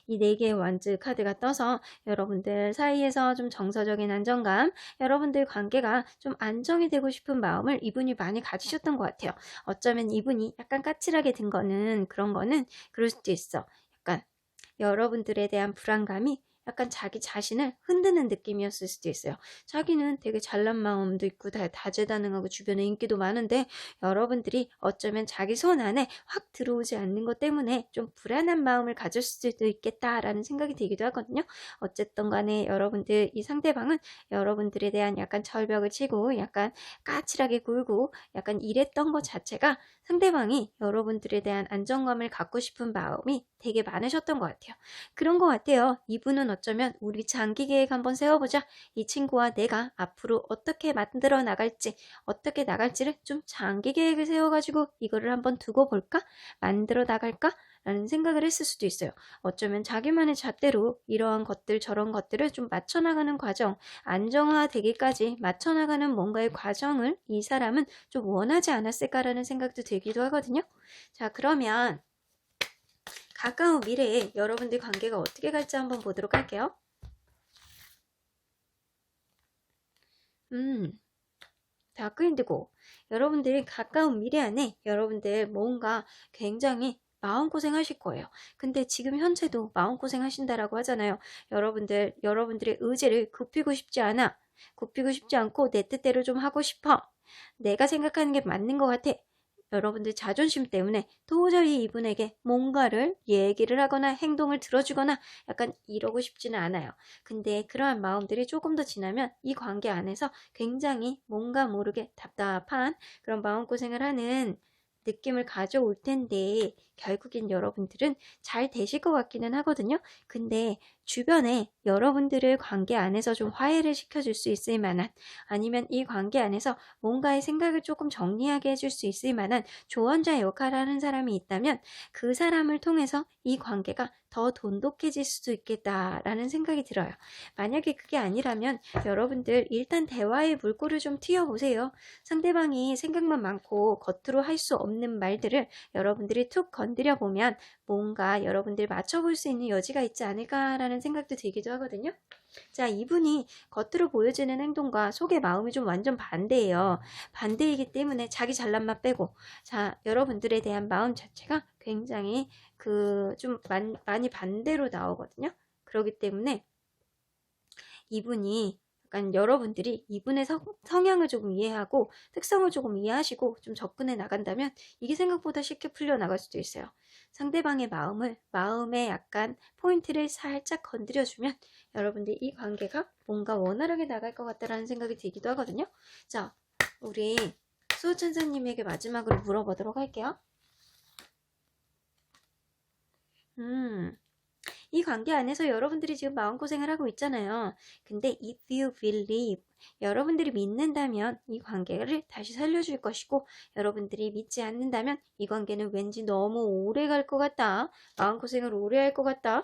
이 4개의 완즈 카드가 떠서 여러분들 사이에서 좀 정서적인 안정감, 여러분들 관계가 좀 안정이 되고 싶은 마음을 이분이 많이 가지셨던 것 같아요. 어쩌면 이분이 약간 까칠하게 든 거는 그런 거는 그럴 수도 있어. 약간 여러분들에 대한 불안감이 약간 자기 자신을 흔드는 느낌이었을 수도 있어요. 자기는 되게 잘난 마음도 있고 다재다능하고 주변에 인기도 많은데 여러분들이 어쩌면 자기 손 안에 확 들어오지 않는 것 때문에 좀 불안한 마음을 가질 수도 있겠다라는 생각이 들기도 하거든요. 어쨌든 간에 여러분들 이 상대방은 여러분들에 대한 약간 절벽을 치고 약간 까칠하게 굴고 약간 이랬던 것 자체가 상대방이 여러분들에 대한 안정감을 갖고 싶은 마음이 되게 많으셨던 것 같아요. 그런 것 같아요. 이분은 어쩌면 우리 장기 계획 한번 세워보자. 이 친구와 내가 앞으로 어떻게 만들어 나갈지, 어떻게 나갈지를 좀 장기 계획을 세워가지고 이거를 한번 두고 볼까? 만들어 나갈까? 라는 생각을 했을 수도 있어요. 어쩌면 자기만의 잣대로 이러한 것들 저런 것들을 좀 맞춰나가는 과정, 안정화되기까지 맞춰나가는 뭔가의 과정을 이 사람은 좀 원하지 않았을까라는 생각도 들기도 하거든요. 자, 그러면 가까운 미래에 여러분들 관계가 어떻게 갈지 한번 보도록 할게요. 다크 인디고 여러분들이 가까운 미래 안에 여러분들 뭔가 굉장히 마음고생 하실 거예요. 근데 지금 현재도 마음고생 하신다라고 하잖아요. 여러분들의 의지를 굽히고 싶지 않아. 굽히고 싶지 않고 내 뜻대로 좀 하고 싶어. 내가 생각하는 게 맞는 것 같아. 여러분들 자존심 때문에 도저히 이분에게 뭔가를 얘기를 하거나 행동을 들어주거나 약간 이러고 싶지는 않아요. 근데 그러한 마음들이 조금 더 지나면 이 관계 안에서 굉장히 뭔가 모르게 답답한 그런 마음고생을 하는 느낌을 가져올 텐데 결국엔 여러분들은 잘 되실 것 같기는 하거든요. 근데 주변에 여러분들을 관계 안에서 좀 화해를 시켜줄 수 있을 만한 아니면 이 관계 안에서 뭔가의 생각을 조금 정리하게 해줄 수 있을 만한 조언자 역할을 하는 사람이 있다면 그 사람을 통해서 이 관계가 더 돈독해질 수도 있겠다라는 생각이 들어요. 만약에 그게 아니라면 여러분들 일단 대화의 물꼬를 좀 튀어보세요. 상대방이 생각만 많고 겉으로 할 수 없는 말들을 여러분들이 툭 건드려 보면 뭔가 여러분들 맞춰볼 수 있는 여지가 있지 않을까라는 생각도 들기도 하거든요. 자, 이분이 겉으로 보여지는 행동과 속의 마음이 좀 완전 반대예요. 반대이기 때문에 자기 잘난 맛 빼고, 자, 여러분들에 대한 마음 자체가 굉장히 좀 많이 반대로 나오거든요. 그렇기 때문에 이분이 약간 여러분들이 이분의 성향을 조금 이해하고 특성을 조금 이해하시고 좀 접근해 나간다면 이게 생각보다 쉽게 풀려나갈 수도 있어요. 상대방의 마음에 약간 포인트를 살짝 건드려주면 여러분들 이 관계가 뭔가 원활하게 나갈 것 같다라는 생각이 들기도 하거든요. 자, 우리 수호천사님에게 마지막으로 물어보도록 할게요. 이 관계 안에서 여러분들이 지금 마음고생을 하고 있잖아요. 근데 if you believe, 여러분들이 믿는다면 이 관계를 다시 살려줄 것이고 여러분들이 믿지 않는다면 이 관계는 왠지 너무 오래 갈 것 같다. 마음고생을 오래 할 것 같다.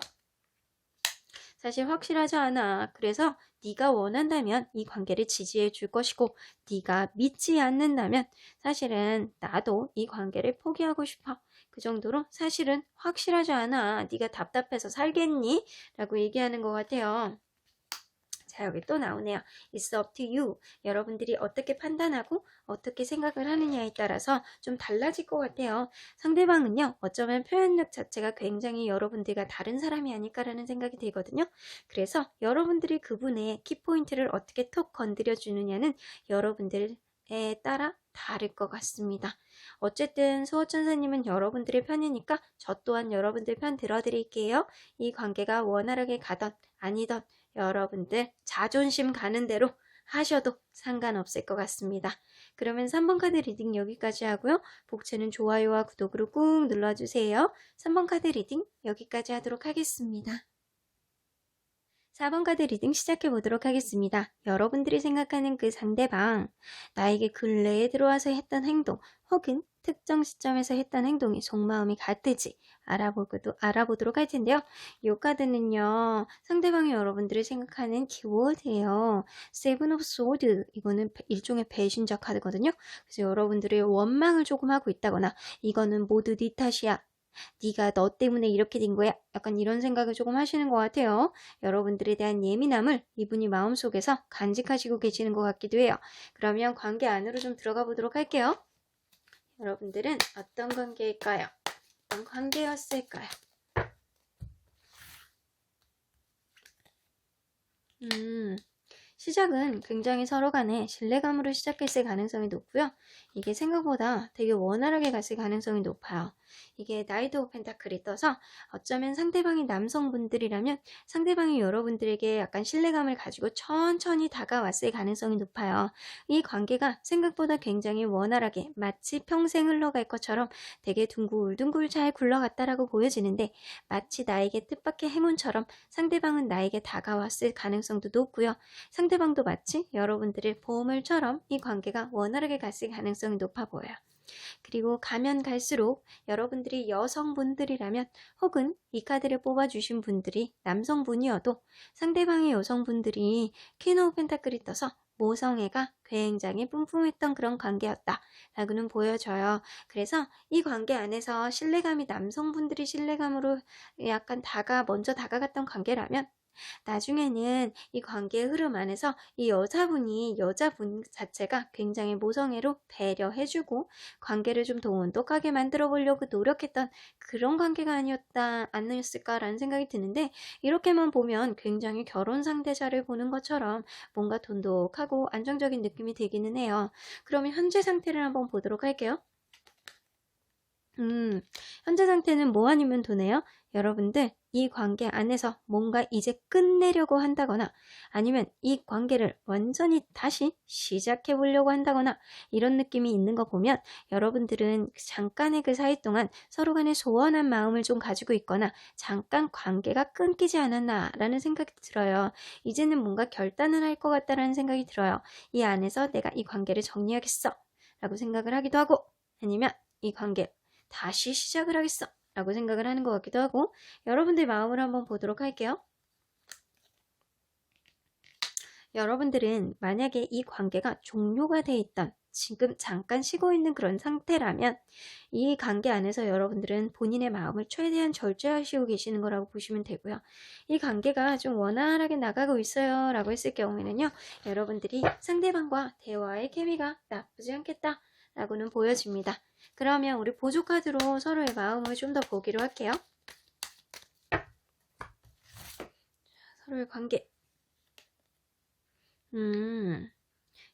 사실 확실하지 않아. 그래서 네가 원한다면 이 관계를 지지해 줄 것이고 네가 믿지 않는다면 사실은 나도 이 관계를 포기하고 싶어. 그 정도로 사실은 확실하지 않아. 네가 답답해서 살겠니? 라고 얘기하는 것 같아요. 자, 여기 또 나오네요. It's up to you. 여러분들이 어떻게 판단하고 어떻게 생각을 하느냐에 따라서 좀 달라질 것 같아요. 상대방은요, 어쩌면 표현력 자체가 굉장히 여러분들과 다른 사람이 아닐까라는 생각이 들거든요. 그래서 여러분들이 그분의 키포인트를 어떻게 톡 건드려 주느냐는 여러분들에 따라 다를 것 같습니다. 어쨌든 수호천사님은 여러분들의 편이니까 저 또한 여러분들 편 들어드릴게요. 이 관계가 원활하게 가던 아니던 여러분들 자존심 가는 대로 하셔도 상관없을 것 같습니다. 그러면 3번 카드 리딩 여기까지 하고요. 복채는 좋아요와 구독으로 꾹 눌러주세요. 3번 카드 리딩 여기까지 하도록 하겠습니다. 4번 카드 리딩 시작해 보도록 하겠습니다. 여러분들이 생각하는 그 상대방, 나에게 근래에 들어와서 했던 행동, 혹은 특정 시점에서 했던 행동이 속마음이 같을지 알아보도록 할 텐데요. 이 카드는요, 상대방이 여러분들이 생각하는 키워드예요. 세븐 오브 소드, 이거는 일종의 배신자 카드거든요. 그래서 여러분들의 원망을 조금 하고 있다거나, 이거는 모두 네 탓이야. 네가 너 때문에 이렇게 된 거야. 약간 이런 생각을 조금 하시는 것 같아요. 여러분들에 대한 예민함을 이분이 마음속에서 간직하시고 계시는 것 같기도 해요. 그러면 관계 안으로 좀 들어가 보도록 할게요. 여러분들은 어떤 관계일까요? 어떤 관계였을까요? 시작은 굉장히 서로 간에 신뢰감으로 시작했을 가능성이 높고요. 이게 생각보다 되게 원활하게 갔을 가능성이 높아요. 이게 나이트 오브 펜타클이 떠서 어쩌면 상대방이 남성분들이라면 상대방이 여러분들에게 약간 신뢰감을 가지고 천천히 다가왔을 가능성이 높아요. 이 관계가 생각보다 굉장히 원활하게 마치 평생 흘러갈 것처럼 되게 둥글둥글 잘 굴러갔다라고 보여지는데 마치 나에게 뜻밖의 행운처럼 상대방은 나에게 다가왔을 가능성도 높고요. 상대방도 마치 여러분들의 보물처럼 이 관계가 원활하게 갔을 가능성이 높아 보여요. 그리고 가면 갈수록 여러분들이 여성분들이라면 혹은 이 카드를 뽑아주신 분들이 남성분이어도 상대방의 여성분들이 퀸 오브 펜타클이 떠서 모성애가 굉장히 뿜뿜했던 그런 관계였다 라고는 보여져요. 그래서 이 관계 안에서 신뢰감이 남성분들이 신뢰감으로 약간 먼저 다가갔던 관계라면 나중에는 이 관계의 흐름 안에서 이 여자분 자체가 굉장히 모성애로 배려해주고 관계를 좀 돈독하게 만들어 보려고 노력했던 그런 관계가 아니었을까라는 생각이 드는데 이렇게만 보면 굉장히 결혼 상대자를 보는 것처럼 뭔가 돈독하고 안정적인 느낌이 들기는 해요. 그러면 현재 상태를 한번 보도록 할게요. 현재 상태는 뭐 아니면 도네요. 여러분들 이 관계 안에서 뭔가 이제 끝내려고 한다거나 아니면 이 관계를 완전히 다시 시작해 보려고 한다거나 이런 느낌이 있는 거 보면 여러분들은 잠깐의 그 사이 동안 서로 간에 소원한 마음을 좀 가지고 있거나 잠깐 관계가 끊기지 않았나 라는 생각이 들어요. 이제는 뭔가 결단을 할 것 같다라는 생각이 들어요. 이 안에서 내가 이 관계를 정리하겠어 라고 생각을 하기도 하고 아니면 이 관계 다시 시작을 하겠어 라고 생각을 하는 것 같기도 하고 여러분들 마음을 한번 보도록 할게요. 여러분들은 만약에 이 관계가 종료가 돼 있던 지금 잠깐 쉬고 있는 그런 상태라면 이 관계 안에서 여러분들은 본인의 마음을 최대한 절제하시고 계시는 거라고 보시면 되고요. 이 관계가 좀 원활하게 나가고 있어요 라고 했을 경우에는요. 여러분들이 상대방과 대화의 케미가 나쁘지 않겠다 라고는 보여집니다. 그러면 우리 보조카드로 서로의 마음을 좀 더 보기로 할게요. 서로의 관계.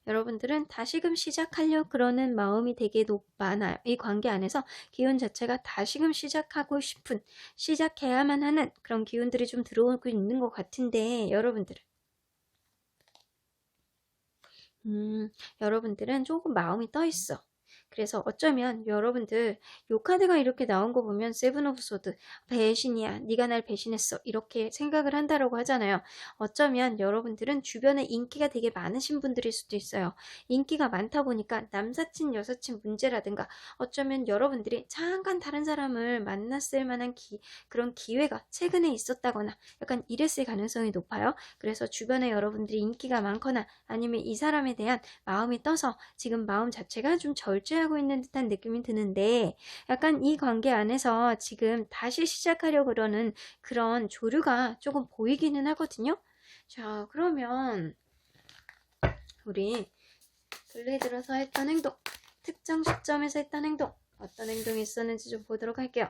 여러분들은 다시금 시작하려 그러는 마음이 되게 많아요. 이 관계 안에서 기운 자체가 다시금 시작하고 싶은, 시작해야만 하는 그런 기운들이 좀 들어오고 있는 것 같은데 여러분들은 조금 마음이 떠 있어. 그래서 어쩌면 여러분들 요 카드가 이렇게 나온 거 보면 세븐 오브 소드 배신이야 네가 날 배신했어 이렇게 생각을 한다라고 하잖아요. 어쩌면 여러분들은 주변에 인기가 되게 많으신 분들일 수도 있어요. 인기가 많다 보니까 남사친 여사친 문제라든가 어쩌면 여러분들이 잠깐 다른 사람을 만났을 만한 그런 기회가 최근에 있었다거나 약간 이랬을 가능성이 높아요. 그래서 주변에 여러분들이 인기가 많거나 아니면 이 사람에 대한 마음이 떠서 지금 마음 자체가 좀 절제하고 있는 듯한 느낌이 드는데 약간 이 관계 안에서 지금 다시 시작하려고 그러는 그런 조류가 조금 보이기는 하거든요. 자, 그러면 우리 근래 들어서 했던 행동, 특정 시점에서 했던 행동, 어떤 행동이 있었는지 좀 보도록 할게요.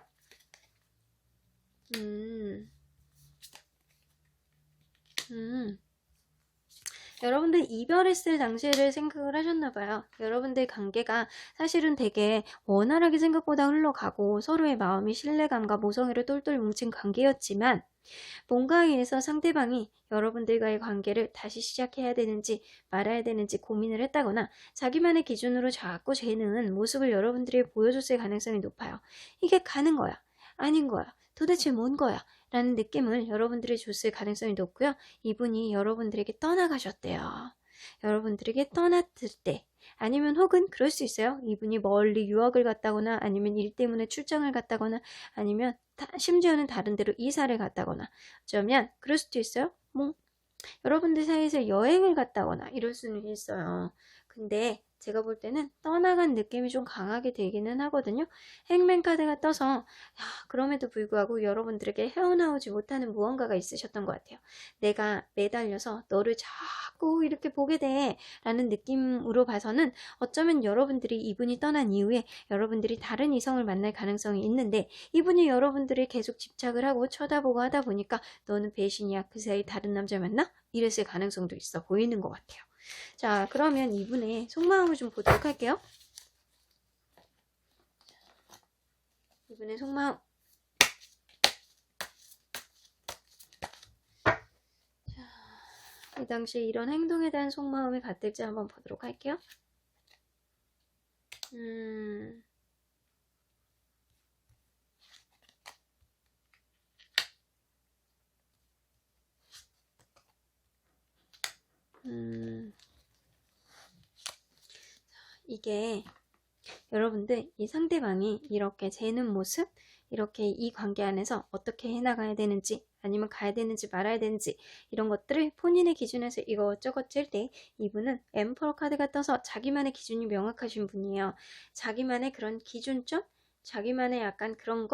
여러분들 이별했을 당시를 생각을 하셨나봐요. 여러분들 관계가 사실은 되게 원활하게 생각보다 흘러가고 서로의 마음이 신뢰감과 모성애로 똘똘 뭉친 관계였지만 뭔가에 의해서 상대방이 여러분들과의 관계를 다시 시작해야 되는지 말아야 되는지 고민을 했다거나 자기만의 기준으로 자꾸 재는 모습을 여러분들이 보여줬을 가능성이 높아요. 이게 가는 거야? 아닌 거야? 도대체 뭔 거야? 라는 느낌을 여러분들이 줬을 가능성이 높고요. 이분이 여러분들에게 떠나가셨대요. 여러분들에게 떠났을 때 아니면 혹은 그럴 수 있어요. 이분이 멀리 유학을 갔다거나 아니면 일 때문에 출장을 갔다거나 아니면 심지어는 다른 데로 이사를 갔다거나 어쩌면 그럴 수도 있어요. 뭐 여러분들 사이에서 여행을 갔다거나 이럴 수는 있어요. 근데 제가 볼 때는 떠나간 느낌이 좀 강하게 되기는 하거든요. 행맨 카드가 떠서 그럼에도 불구하고 여러분들에게 헤어나오지 못하는 무언가가 있으셨던 것 같아요. 내가 매달려서 너를 자꾸 이렇게 보게 돼 라는 느낌으로 봐서는 어쩌면 여러분들이 이분이 떠난 이후에 여러분들이 다른 이성을 만날 가능성이 있는데 이분이 여러분들을 계속 집착을 하고 쳐다보고 하다 보니까 너는 배신이야 그 사이 다른 남자 만나? 이랬을 가능성도 있어 보이는 것 같아요. 자, 그러면 이분의 속마음을 좀 보도록 할게요. 이분의 속마음. 자, 이 당시 이런 행동에 대한 속마음이 같을지 한번 보도록 할게요. 이게 여러분들 이 상대방이 이렇게 재는 모습 이렇게 이 관계 안에서 어떻게 해나가야 되는지 아니면 가야 되는지 말아야 되는지 이런 것들을 본인의 기준에서 이것저것 찔 때 이분은 엠퍼러 카드가 떠서 자기만의 기준이 명확하신 분이에요. 자기만의 그런 기준점 자기만의 약간 그런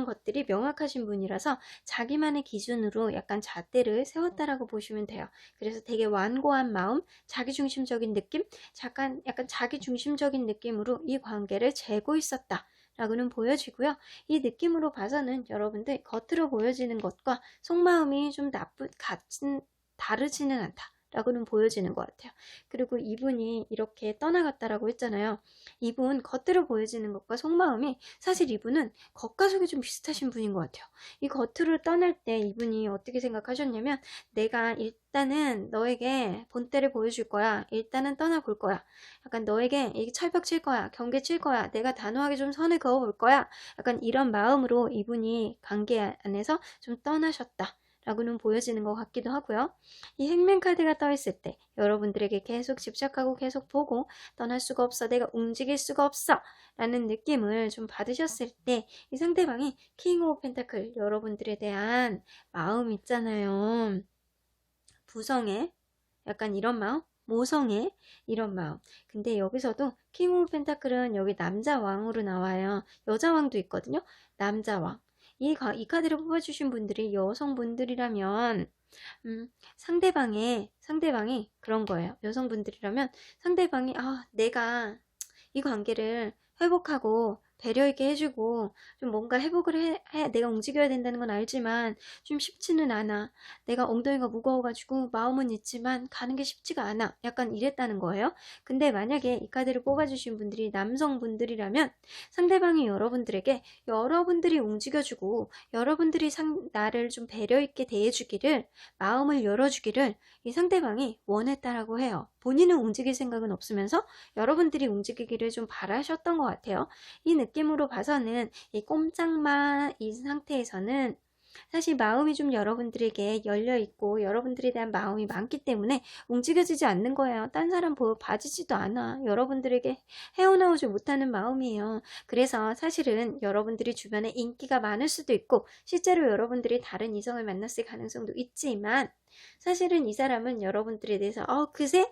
것들이 명확하신 분이라서 자기만의 기준으로 약간 잣대를 세웠다라고 보시면 돼요. 그래서 되게 완고한 마음, 자기중심적인 느낌, 약간 자기중심적인 느낌으로 이 관계를 재고 있었다. 라고는 보여지고요. 이 느낌으로 봐서는 여러분들 겉으로 보여지는 것과 속마음이 좀 다르지는 않다. 라고는 보여지는 것 같아요. 그리고 이분이 이렇게 떠나갔다라고 했잖아요. 이분 겉으로 보여지는 것과 속마음이 사실 이분은 겉과 속이 좀 비슷하신 분인 것 같아요. 이 겉으로 떠날 때 이분이 어떻게 생각하셨냐면 내가 일단은 너에게 본때를 보여줄 거야. 일단은 떠나볼 거야. 약간 너에게 이 철벽 칠 거야. 경계 칠 거야. 내가 단호하게 좀 선을 그어볼 거야. 약간 이런 마음으로 이분이 관계 안에서 좀 떠나셨다. 라고는 보여지는 것 같기도 하고요. 이 행맨 카드가 떠있을 때 여러분들에게 계속 집착하고 계속 보고 떠날 수가 없어. 내가 움직일 수가 없어. 라는 느낌을 좀 받으셨을 때 이 상대방이 킹 오브 펜타클 여러분들에 대한 마음 있잖아요. 부성애 약간 이런 마음, 모성애 이런 마음. 근데 여기서도 킹 오브 펜타클은 여기 남자 왕으로 나와요. 여자 왕도 있거든요. 남자 왕. 이 카드를 뽑아주신 분들이 여성분들이라면 상대방이 그런 거예요. 여성분들이라면 상대방이 내가 이 관계를 회복하고 배려 있게 해주고 좀 뭔가 회복을 내가 움직여야 된다는 건 알지만 좀 쉽지는 않아. 내가 엉덩이가 무거워가지고 마음은 있지만 가는 게 쉽지가 않아. 약간 이랬다는 거예요. 근데 만약에 이 카드를 뽑아주신 분들이 남성분들이라면 상대방이 여러분들에게 여러분들이 움직여주고 여러분들이 나를 좀 배려 있게 대해주기를 마음을 열어주기를 이 상대방이 원했다라고 해요. 본인은 움직일 생각은 없으면서 여러분들이 움직이기를 좀 바라셨던 것 같아요. 이 느낌으로 봐서는 이 꼼짝마 이 상태에서는 사실 마음이 좀 여러분들에게 열려있고 여러분들에 대한 마음이 많기 때문에 움직여지지 않는 거예요. 딴 사람 봐지지도 않아. 여러분들에게 헤어나오지 못하는 마음이에요. 그래서 사실은 여러분들이 주변에 인기가 많을 수도 있고 실제로 여러분들이 다른 이성을 만났을 가능성도 있지만 사실은 이 사람은 여러분들에 대해서 그새?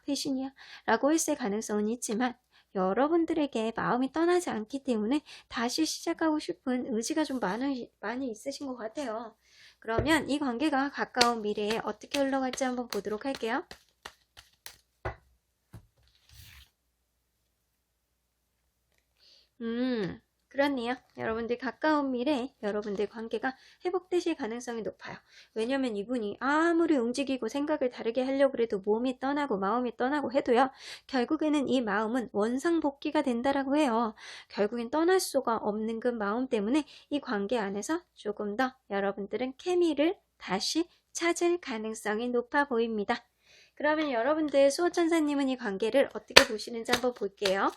배신이야 라고 했을 가능성은 있지만 여러분들에게 마음이 떠나지 않기 때문에 다시 시작하고 싶은 의지가 좀 많이 있으신 것 같아요. 그러면 이 관계가 가까운 미래에 어떻게 흘러갈지 한번 보도록 할게요. 그렇네요. 여러분들 가까운 미래에 여러분들 관계가 회복되실 가능성이 높아요. 왜냐면 이분이 아무리 움직이고 생각을 다르게 하려고 해도 몸이 떠나고 마음이 떠나고 해도요. 결국에는 이 마음은 원상복귀가 된다라고 해요. 결국엔 떠날 수가 없는 그 마음 때문에 이 관계 안에서 조금 더 여러분들은 케미를 다시 찾을 가능성이 높아 보입니다. 그러면 여러분들 수호천사님은 이 관계를 어떻게 보시는지 한번 볼게요.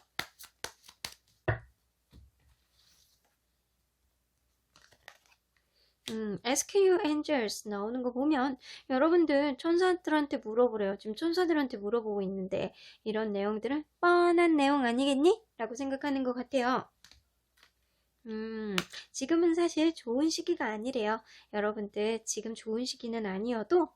SKU Angels 나오는 거 보면 여러분들 천사들한테 물어보래요. 지금 천사들한테 물어보고 있는데 이런 내용들은 뻔한 내용 아니겠니? 라고 생각하는 것 같아요. 지금은 사실 좋은 시기가 아니래요. 여러분들 지금 좋은 시기는 아니어도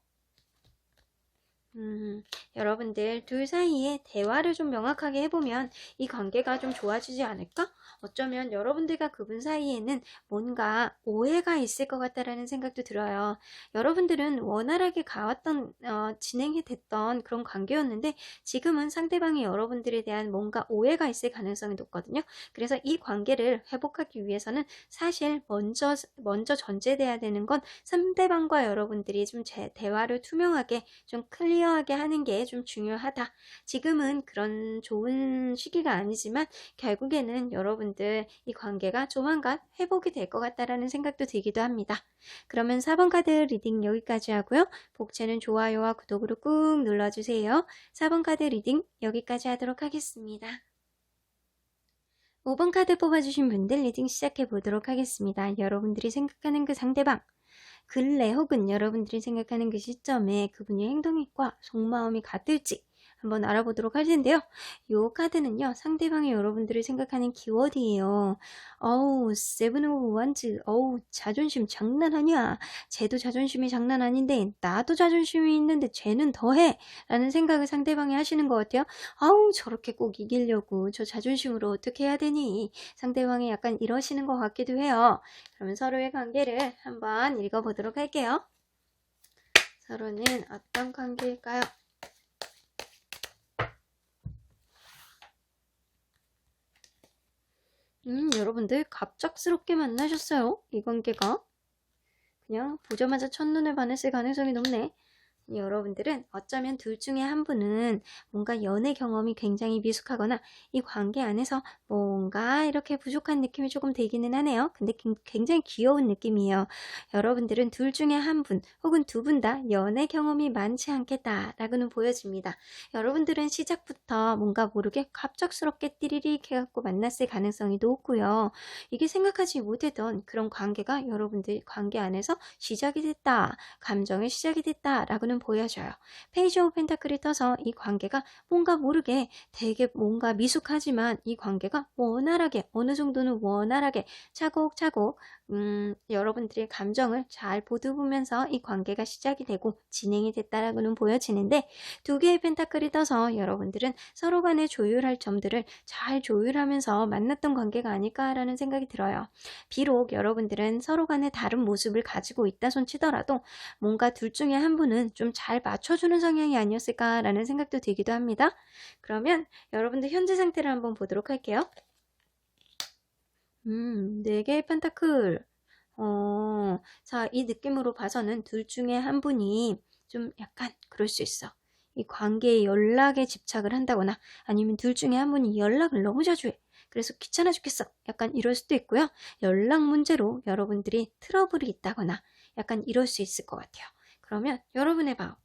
여러분들 둘 사이에 대화를 좀 명확하게 해보면 이 관계가 좀 좋아지지 않을까? 어쩌면 여러분들과 그분 사이에는 뭔가 오해가 있을 것 같다라는 생각도 들어요. 여러분들은 원활하게 가왔던 진행이 됐던 그런 관계였는데 지금은 상대방이 여러분들에 대한 뭔가 오해가 있을 가능성이 높거든요. 그래서 이 관계를 회복하기 위해서는 사실 먼저 전제돼야 되는 건 상대방과 여러분들이 좀 대화를 투명하게 좀 클리어하게 하는 게 좀 중요하다. 지금은 그런 좋은 시기가 아니지만 결국에는 여러분들 이 관계가 조만간 회복이 될 것 같다라는 생각도 들기도 합니다. 그러면 4번 카드 리딩 여기까지 하고요. 복채는 좋아요와 구독으로 꾹 눌러주세요. 4번 카드 리딩 여기까지 하도록 하겠습니다. 5번 카드 뽑아주신 분들 리딩 시작해 보도록 하겠습니다. 여러분들이 생각하는 그 상대방 근래 혹은 여러분들이 생각하는 그 시점에 그분의 행동과 속마음이 같을지 한번 알아보도록 할 텐데요. 이 카드는요. 상대방이 여러분들이 생각하는 키워드예요. 세븐 오브 원즈. 자존심 장난 아니야. 쟤도 자존심이 장난 아닌데 나도 자존심이 있는데 쟤는 더해. 라는 생각을 상대방이 하시는 것 같아요. 저렇게 꼭 이기려고 저 자존심으로 어떻게 해야 되니? 상대방이 약간 이러시는 것 같기도 해요. 그러면 서로의 관계를 한번 읽어보도록 할게요. 서로는 어떤 관계일까요? 여러분들 갑작스럽게 만나셨어요. 이 관계가. 그냥 보자마자 첫눈에 반했을 가능성이 높네. 여러분들은 어쩌면 둘 중에 한 분은 뭔가 연애 경험이 굉장히 미숙하거나 이 관계 안에서 뭔가 이렇게 부족한 느낌이 조금 들기는 하네요. 근데 굉장히 귀여운 느낌이에요. 여러분들은 둘 중에 한 분 혹은 두 분 다 연애 경험이 많지 않겠다라고는 보여집니다. 여러분들은 시작부터 뭔가 모르게 갑작스럽게 띠리릭 해갖고 만났을 가능성이 높고요. 이게 생각하지 못했던 그런 관계가 여러분들 관계 안에서 시작이 됐다. 감정의 시작이 됐다 라고는 보여져요. 페이지 오브 펜타클이 떠서 이 관계가 뭔가 모르게 되게 뭔가 미숙하지만 이 관계가 원활하게 어느 정도는 원활하게 차곡차곡 여러분들의 감정을 잘 보듬으면서 이 관계가 시작이 되고 진행이 됐다라고는 보여지는데 두 개의 펜타클이 떠서 여러분들은 서로 간에 조율할 점들을 잘 조율하면서 만났던 관계가 아닐까라는 생각이 들어요. 비록 여러분들은 서로 간에 다른 모습을 가지고 있다 손치더라도 뭔가 둘 중에 한 분은 좀 잘 맞춰주는 성향이 아니었을까라는 생각도 들기도 합니다. 그러면 여러분들 현재 상태를 한번 보도록 할게요. 4개의 펜타클. 자, 이 느낌으로 봐서는 둘 중에 한 분이 좀 약간 그럴 수 있어. 이 관계에 연락에 집착을 한다거나 아니면 둘 중에 한 분이 연락을 너무 자주 해. 그래서 귀찮아 죽겠어. 약간 이럴 수도 있고요. 연락 문제로 여러분들이 트러블이 있다거나 약간 이럴 수 있을 것 같아요. 그러면 여러분의 마음.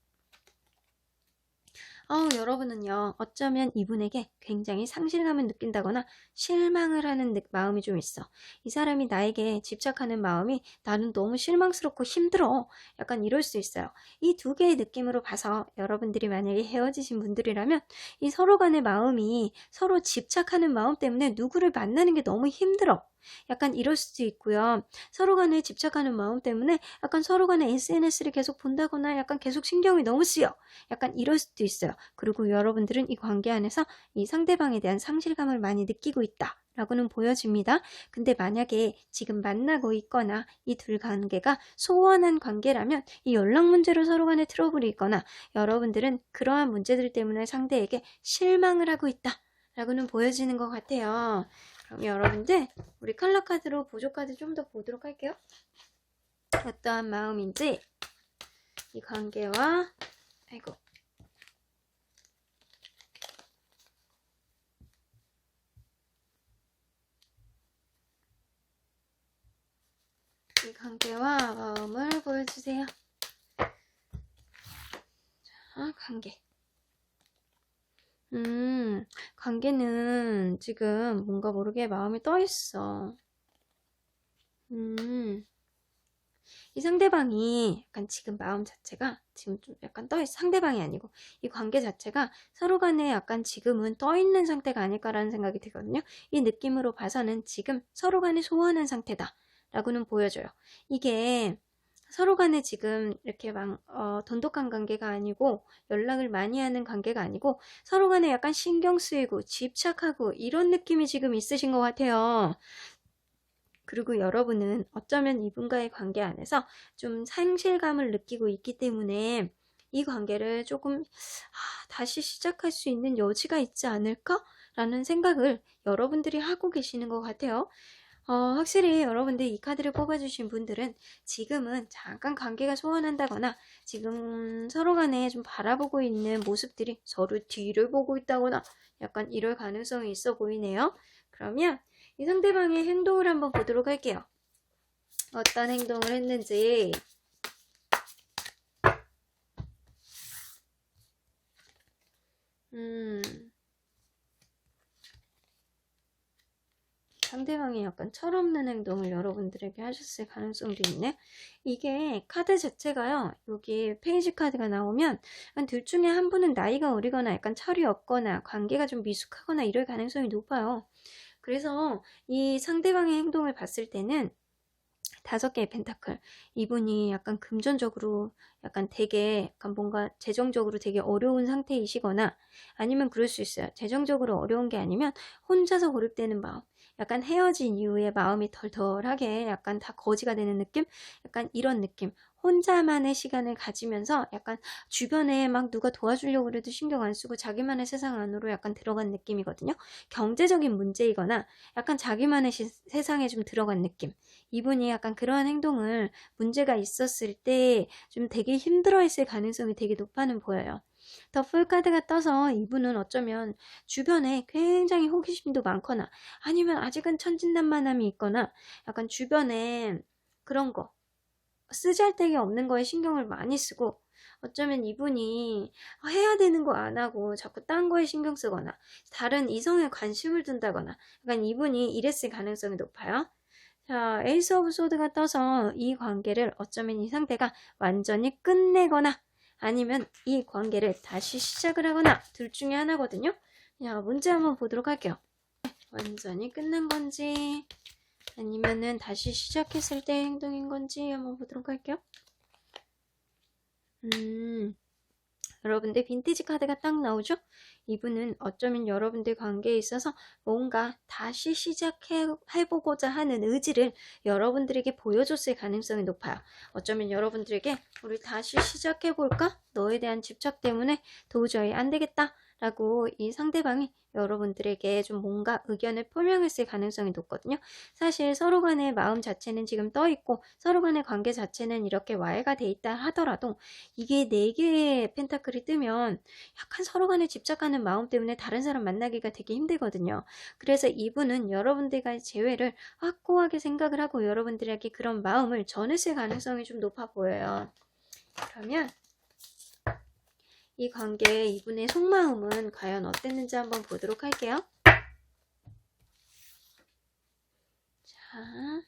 여러분은요, 어쩌면 이분에게 굉장히 상실감을 느낀다거나 실망을 하는 마음이 좀 있어. 이 사람이 나에게 집착하는 마음이 나는 너무 실망스럽고 힘들어. 약간 이럴 수 있어요. 이 두 개의 느낌으로 봐서 여러분들이 만약에 헤어지신 분들이라면 이 서로 간의 마음이 서로 집착하는 마음 때문에 누구를 만나는 게 너무 힘들어. 약간 이럴 수도 있고요. 서로 간에 집착하는 마음 때문에 약간 서로 간에 SNS를 계속 본다거나 약간 계속 신경이 너무 쓰여. 약간 이럴 수도 있어요. 그리고 여러분들은 이 관계 안에서 이 상대방에 대한 상실감을 많이 느끼고 있다. 라고는 보여집니다. 근데 만약에 지금 만나고 있거나 이 둘 관계가 소원한 관계라면 이 연락 문제로 서로 간에 트러블이 있거나 여러분들은 그러한 문제들 때문에 상대에게 실망을 하고 있다. 라고는 보여지는 것 같아요. 그럼 여러분들 우리 컬러 카드로 보조 카드 좀 더 보도록 할게요. 어떠한 마음인지 이 관계와 아이고 이 관계와 마음을 보여주세요. 자, 관계. 관계는 지금 뭔가 모르게 마음이 떠 있어. 이 상대방이 약간 지금 마음 자체가 지금 좀 약간 떠 있어. 상대방이 아니고 이 관계 자체가 서로 간에 약간 지금은 떠 있는 상태가 아닐까라는 생각이 들거든요. 이 느낌으로 봐서는 지금 서로 간에 소원한 상태다 라고는 보여줘요. 이게 서로 간에 지금 이렇게 막 돈독한 관계가 아니고 연락을 많이 하는 관계가 아니고 서로 간에 약간 신경 쓰이고 집착하고 이런 느낌이 지금 있으신 것 같아요. 그리고 여러분은 어쩌면 이분과의 관계 안에서 좀 상실감을 느끼고 있기 때문에 이 관계를 조금 다시 시작할 수 있는 여지가 있지 않을까? 라는 생각을 여러분들이 하고 계시는 것 같아요. 확실히 여러분들 이 카드를 뽑아주신 분들은 지금은 잠깐 관계가 소원한다거나 지금 서로 간에 좀 바라보고 있는 모습들이 서로 뒤를 보고 있다거나 약간 이럴 가능성이 있어 보이네요. 그러면 이 상대방의 행동을 한번 보도록 할게요. 어떤 행동을 했는지. 상대방이 약간 철없는 행동을 여러분들에게 하셨을 가능성도 있네. 이게 카드 자체가요. 여기 페이지 카드가 나오면 둘 중에 한 분은 나이가 어리거나 약간 철이 없거나 관계가 좀 미숙하거나 이럴 가능성이 높아요. 그래서 이 상대방의 행동을 봤을 때는 5개의 펜타클. 이분이 약간 금전적으로 약간 되게 약간 뭔가 재정적으로 되게 어려운 상태이시거나 아니면 그럴 수 있어요. 재정적으로 어려운 게 아니면 혼자서 고립되는 마음. 약간 헤어진 이후에 마음이 덜덜하게 약간 다 거지가 되는 느낌? 약간 이런 느낌. 혼자만의 시간을 가지면서 약간 주변에 막 누가 도와주려고 그래도 신경 안 쓰고 자기만의 세상 안으로 약간 들어간 느낌이거든요. 경제적인 문제이거나 약간 자기만의 세상에 좀 들어간 느낌. 이분이 약간 그러한 행동을 문제가 있었을 때 좀 되게 힘들어했을 가능성이 되게 높아는 보여요. 더 풀카드가 떠서 이분은 어쩌면 주변에 굉장히 호기심도 많거나 아니면 아직은 천진난만함이 있거나 약간 주변에 그런 거 쓰잘데기 없는 거에 신경을 많이 쓰고 어쩌면 이분이 해야 되는 거 안 하고 자꾸 딴 거에 신경 쓰거나 다른 이성에 관심을 둔다거나 약간 이분이 이랬을 가능성이 높아요. 자, 에이스 오브 소드가 떠서 이 관계를 어쩌면 이 상대가 완전히 끝내거나 아니면 이 관계를 다시 시작을 하거나 둘 중에 하나거든요. 자, 문제 한번 보도록 할게요. 완전히 끝난 건지 아니면은 다시 시작했을 때 행동인 건지 한번 보도록 할게요. 여러분들 빈티지 카드가 딱 나오죠? 이분은 어쩌면 여러분들 관계에 있어서 뭔가 다시 시작해보고자 하는 의지를 여러분들에게 보여줬을 가능성이 높아요. 어쩌면 여러분들에게 우리 다시 시작해볼까? 너에 대한 집착 때문에 도저히 안 되겠다 라고 이 상대방이 여러분들에게 좀 뭔가 의견을 표명했을 가능성이 높거든요. 사실 서로 간의 마음 자체는 지금 떠있고 서로 간의 관계 자체는 이렇게 와해가 돼 있다 하더라도 이게 4개의 펜타클이 뜨면 약간 서로 간에 집착하는 마음 때문에 다른 사람 만나기가 되게 힘들거든요. 그래서 이분은 여러분들과의 재회를 확고하게 생각을 하고 여러분들에게 그런 마음을 전했을 가능성이 좀 높아 보여요. 그러면 이 관계의 이분의 속마음은 과연 어땠는지 한번 보도록 할게요. 자,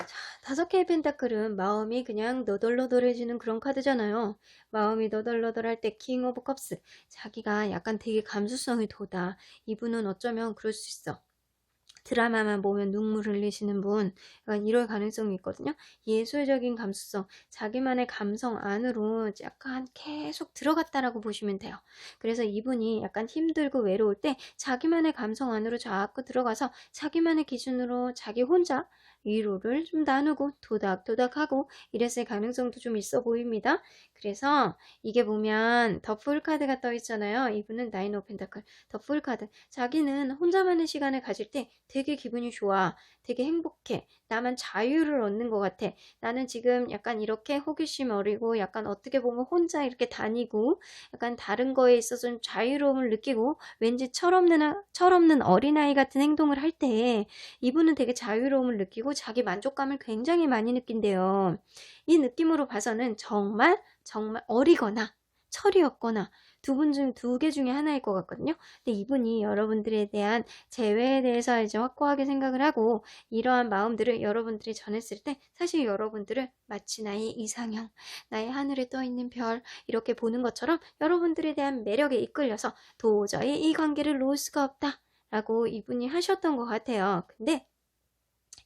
자, 5개의 펜타클은 마음이 그냥 너덜너덜해지는 그런 카드잖아요. 마음이 너덜너덜할 때 킹 오브 컵스. 자기가 약간 되게 감수성이 돋아. 이분은 어쩌면 그럴 수 있어. 드라마만 보면 눈물 흘리시는 분 약간 이럴 가능성이 있거든요. 예술적인 감수성, 자기만의 감성 안으로 약간 계속 들어갔다라고 보시면 돼요. 그래서 이분이 약간 힘들고 외로울 때 자기만의 감성 안으로 자꾸 들어가서 자기만의 기준으로 자기 혼자 위로를 좀 나누고 도닥도닥하고 이랬을 가능성도 좀 있어 보입니다. 그래서 이게 보면 더 풀카드가 떠 있잖아요. 이분은 나인 오브 펜타클, 더 풀카드. 자기는 혼자만의 시간을 가질 때 되게 기분이 좋아. 되게 행복해. 나만 자유를 얻는 것 같아. 나는 지금 약간 이렇게 호기심 어리고 약간 어떻게 보면 혼자 이렇게 다니고 약간 다른 거에 있어서 좀 자유로움을 느끼고 왠지 철없는 어린아이 같은 행동을 할 때 이분은 되게 자유로움을 느끼고 자기 만족감을 굉장히 많이 느낀대요. 이 느낌으로 봐서는 정말 어리거나 철이 없거나 두 개 중에 하나일 것 같거든요. 근데 이분이 여러분들에 대한 재회에 대해서 이제 확고하게 생각을 하고 이러한 마음들을 여러분들이 전했을 때 사실 여러분들을 마치 나의 이상형, 나의 하늘에 떠 있는 별 이렇게 보는 것처럼 여러분들에 대한 매력에 이끌려서 도저히 이 관계를 놓을 수가 없다 라고 이분이 하셨던 것 같아요. 근데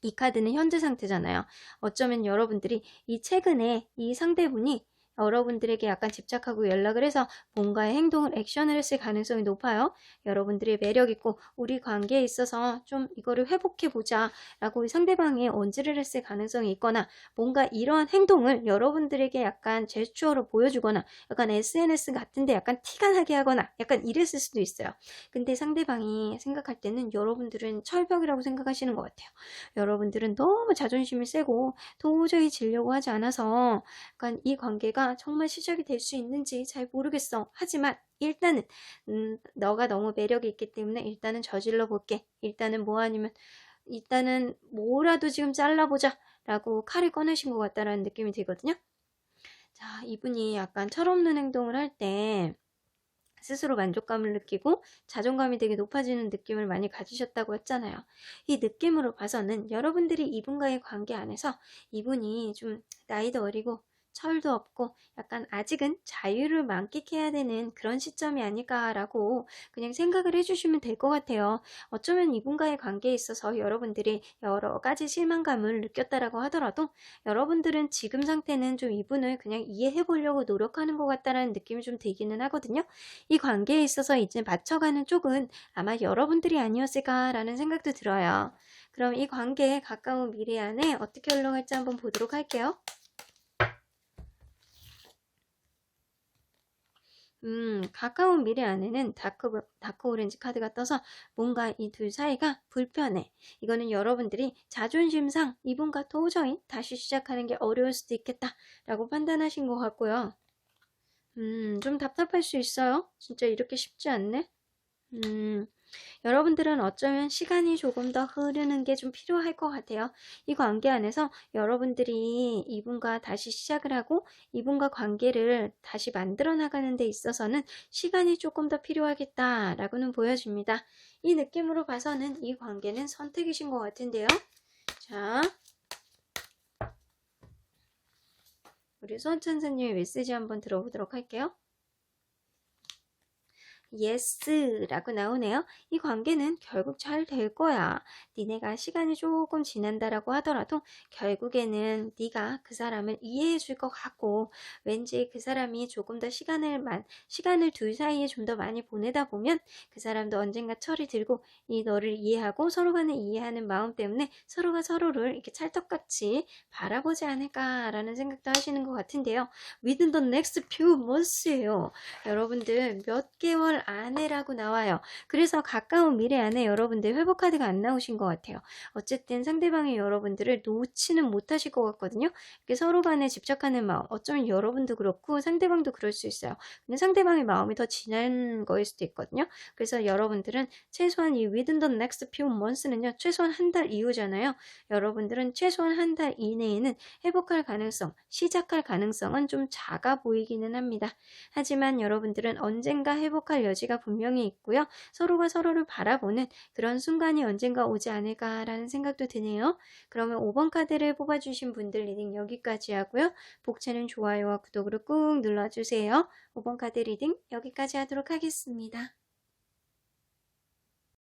이 카드는 현재 상태잖아요. 어쩌면 여러분들이 이 최근에 이 상대분이 여러분들에게 약간 집착하고 연락을 해서 뭔가의 행동을 액션을 했을 가능성이 높아요. 여러분들의 매력있고 우리 관계에 있어서 좀 이거를 회복해보자 라고 상대방이 언지를 했을 가능성이 있거나 뭔가 이러한 행동을 여러분들에게 약간 제스처로 보여주거나 약간 SNS 같은데 약간 티가 나게 하거나 약간 이랬을 수도 있어요. 근데 상대방이 생각할 때는 여러분들은 철벽이라고 생각하시는 것 같아요. 여러분들은 너무 자존심이 세고 도저히 지려고 하지 않아서 약간 이 관계가 정말 시작이 될 수 있는지 잘 모르겠어. 하지만 일단은 너가 너무 매력이 있기 때문에 일단은 저질러 볼게. 일단은 뭐 아니면 일단은 뭐라도 지금 잘라보자 라고 칼을 꺼내신 것 같다라는 느낌이 들거든요. 자, 이분이 약간 철없는 행동을 할때 스스로 만족감을 느끼고 자존감이 되게 높아지는 느낌을 많이 가지셨다고 했잖아요. 이 느낌으로 봐서는 여러분들이 이분과의 관계 안에서 이분이 좀 나이도 어리고 철도 없고 약간 아직은 자유를 만끽해야 되는 그런 시점이 아닐까라고 그냥 생각을 해주시면 될 것 같아요. 어쩌면 이분과의 관계에 있어서 여러분들이 여러 가지 실망감을 느꼈다라고 하더라도 여러분들은 지금 상태는 좀 이분을 그냥 이해해 보려고 노력하는 것 같다라는 느낌이 좀 들기는 하거든요. 이 관계에 있어서 이제 맞춰가는 쪽은 아마 여러분들이 아니었을까라는 생각도 들어요. 그럼 이 관계의 가까운 미래 안에 어떻게 흘러갈지 한번 보도록 할게요. 가까운 미래 안에는 다크 오렌지 카드가 떠서 뭔가 이 둘 사이가 불편해. 이거는 여러분들이 자존심상 이분과 도저히 다시 시작하는 게 어려울 수도 있겠다 라고 판단하신 것 같고요. 좀 답답할 수 있어요. 진짜 이렇게 쉽지 않네. 여러분들은 어쩌면 시간이 조금 더 흐르는 게 좀 필요할 것 같아요. 이 관계 안에서 여러분들이 이분과 다시 시작을 하고 이분과 관계를 다시 만들어 나가는 데 있어서는 시간이 조금 더 필요하겠다라고는 보여집니다. 이 느낌으로 봐서는 이 관계는 선택이신 것 같은데요. 자, 우리 수원천사님의 메시지 한번 들어보도록 할게요. 예스라고 나오네요. 이 관계는 결국 잘 될 거야. 니네가 시간이 조금 지난다라고 하더라도 결국에는 네가 그 사람을 이해해 줄 것 같고 왠지 그 사람이 조금 더 시간을 둘 사이에 좀 더 많이 보내다 보면 그 사람도 언젠가 철이 들고 이 너를 이해하고 서로 간에 이해하는 마음 때문에 서로가 서로를 이렇게 찰떡같이 바라보지 않을까라는 생각도 하시는 것 같은데요. Within the next few months예요. 여러분들 몇 개월 안에라고 나와요. 그래서 가까운 미래 안에 여러분들 회복 카드가 안 나오신 것 같아요. 어쨌든 상대방이 여러분들을 놓지는 못하실 것 같거든요. 이렇게 서로 간에 집착하는 마음, 어쩌면 여러분도 그렇고 상대방도 그럴 수 있어요. 근데 상대방의 마음이 더 진한 거일 수도 있거든요. 그래서 여러분들은 최소한 이 within the next few months는요. 최소한 한 달 이후잖아요. 여러분들은 최소한 한 달 이내에는 회복할 가능성, 시작할 가능성은 좀 작아 보이기는 합니다. 하지만 여러분들은 언젠가 회복할 여지가 분명히 있고요. 서로가 서로를 바라보는 그런 순간이 언젠가 오지 않을까라는 생각도 드네요. 그러면 5번 카드를 뽑아주신 분들 리딩 여기까지 하고요. 복채는 좋아요와 구독으로 꾹 눌러주세요. 5번 카드 리딩 여기까지 하도록 하겠습니다.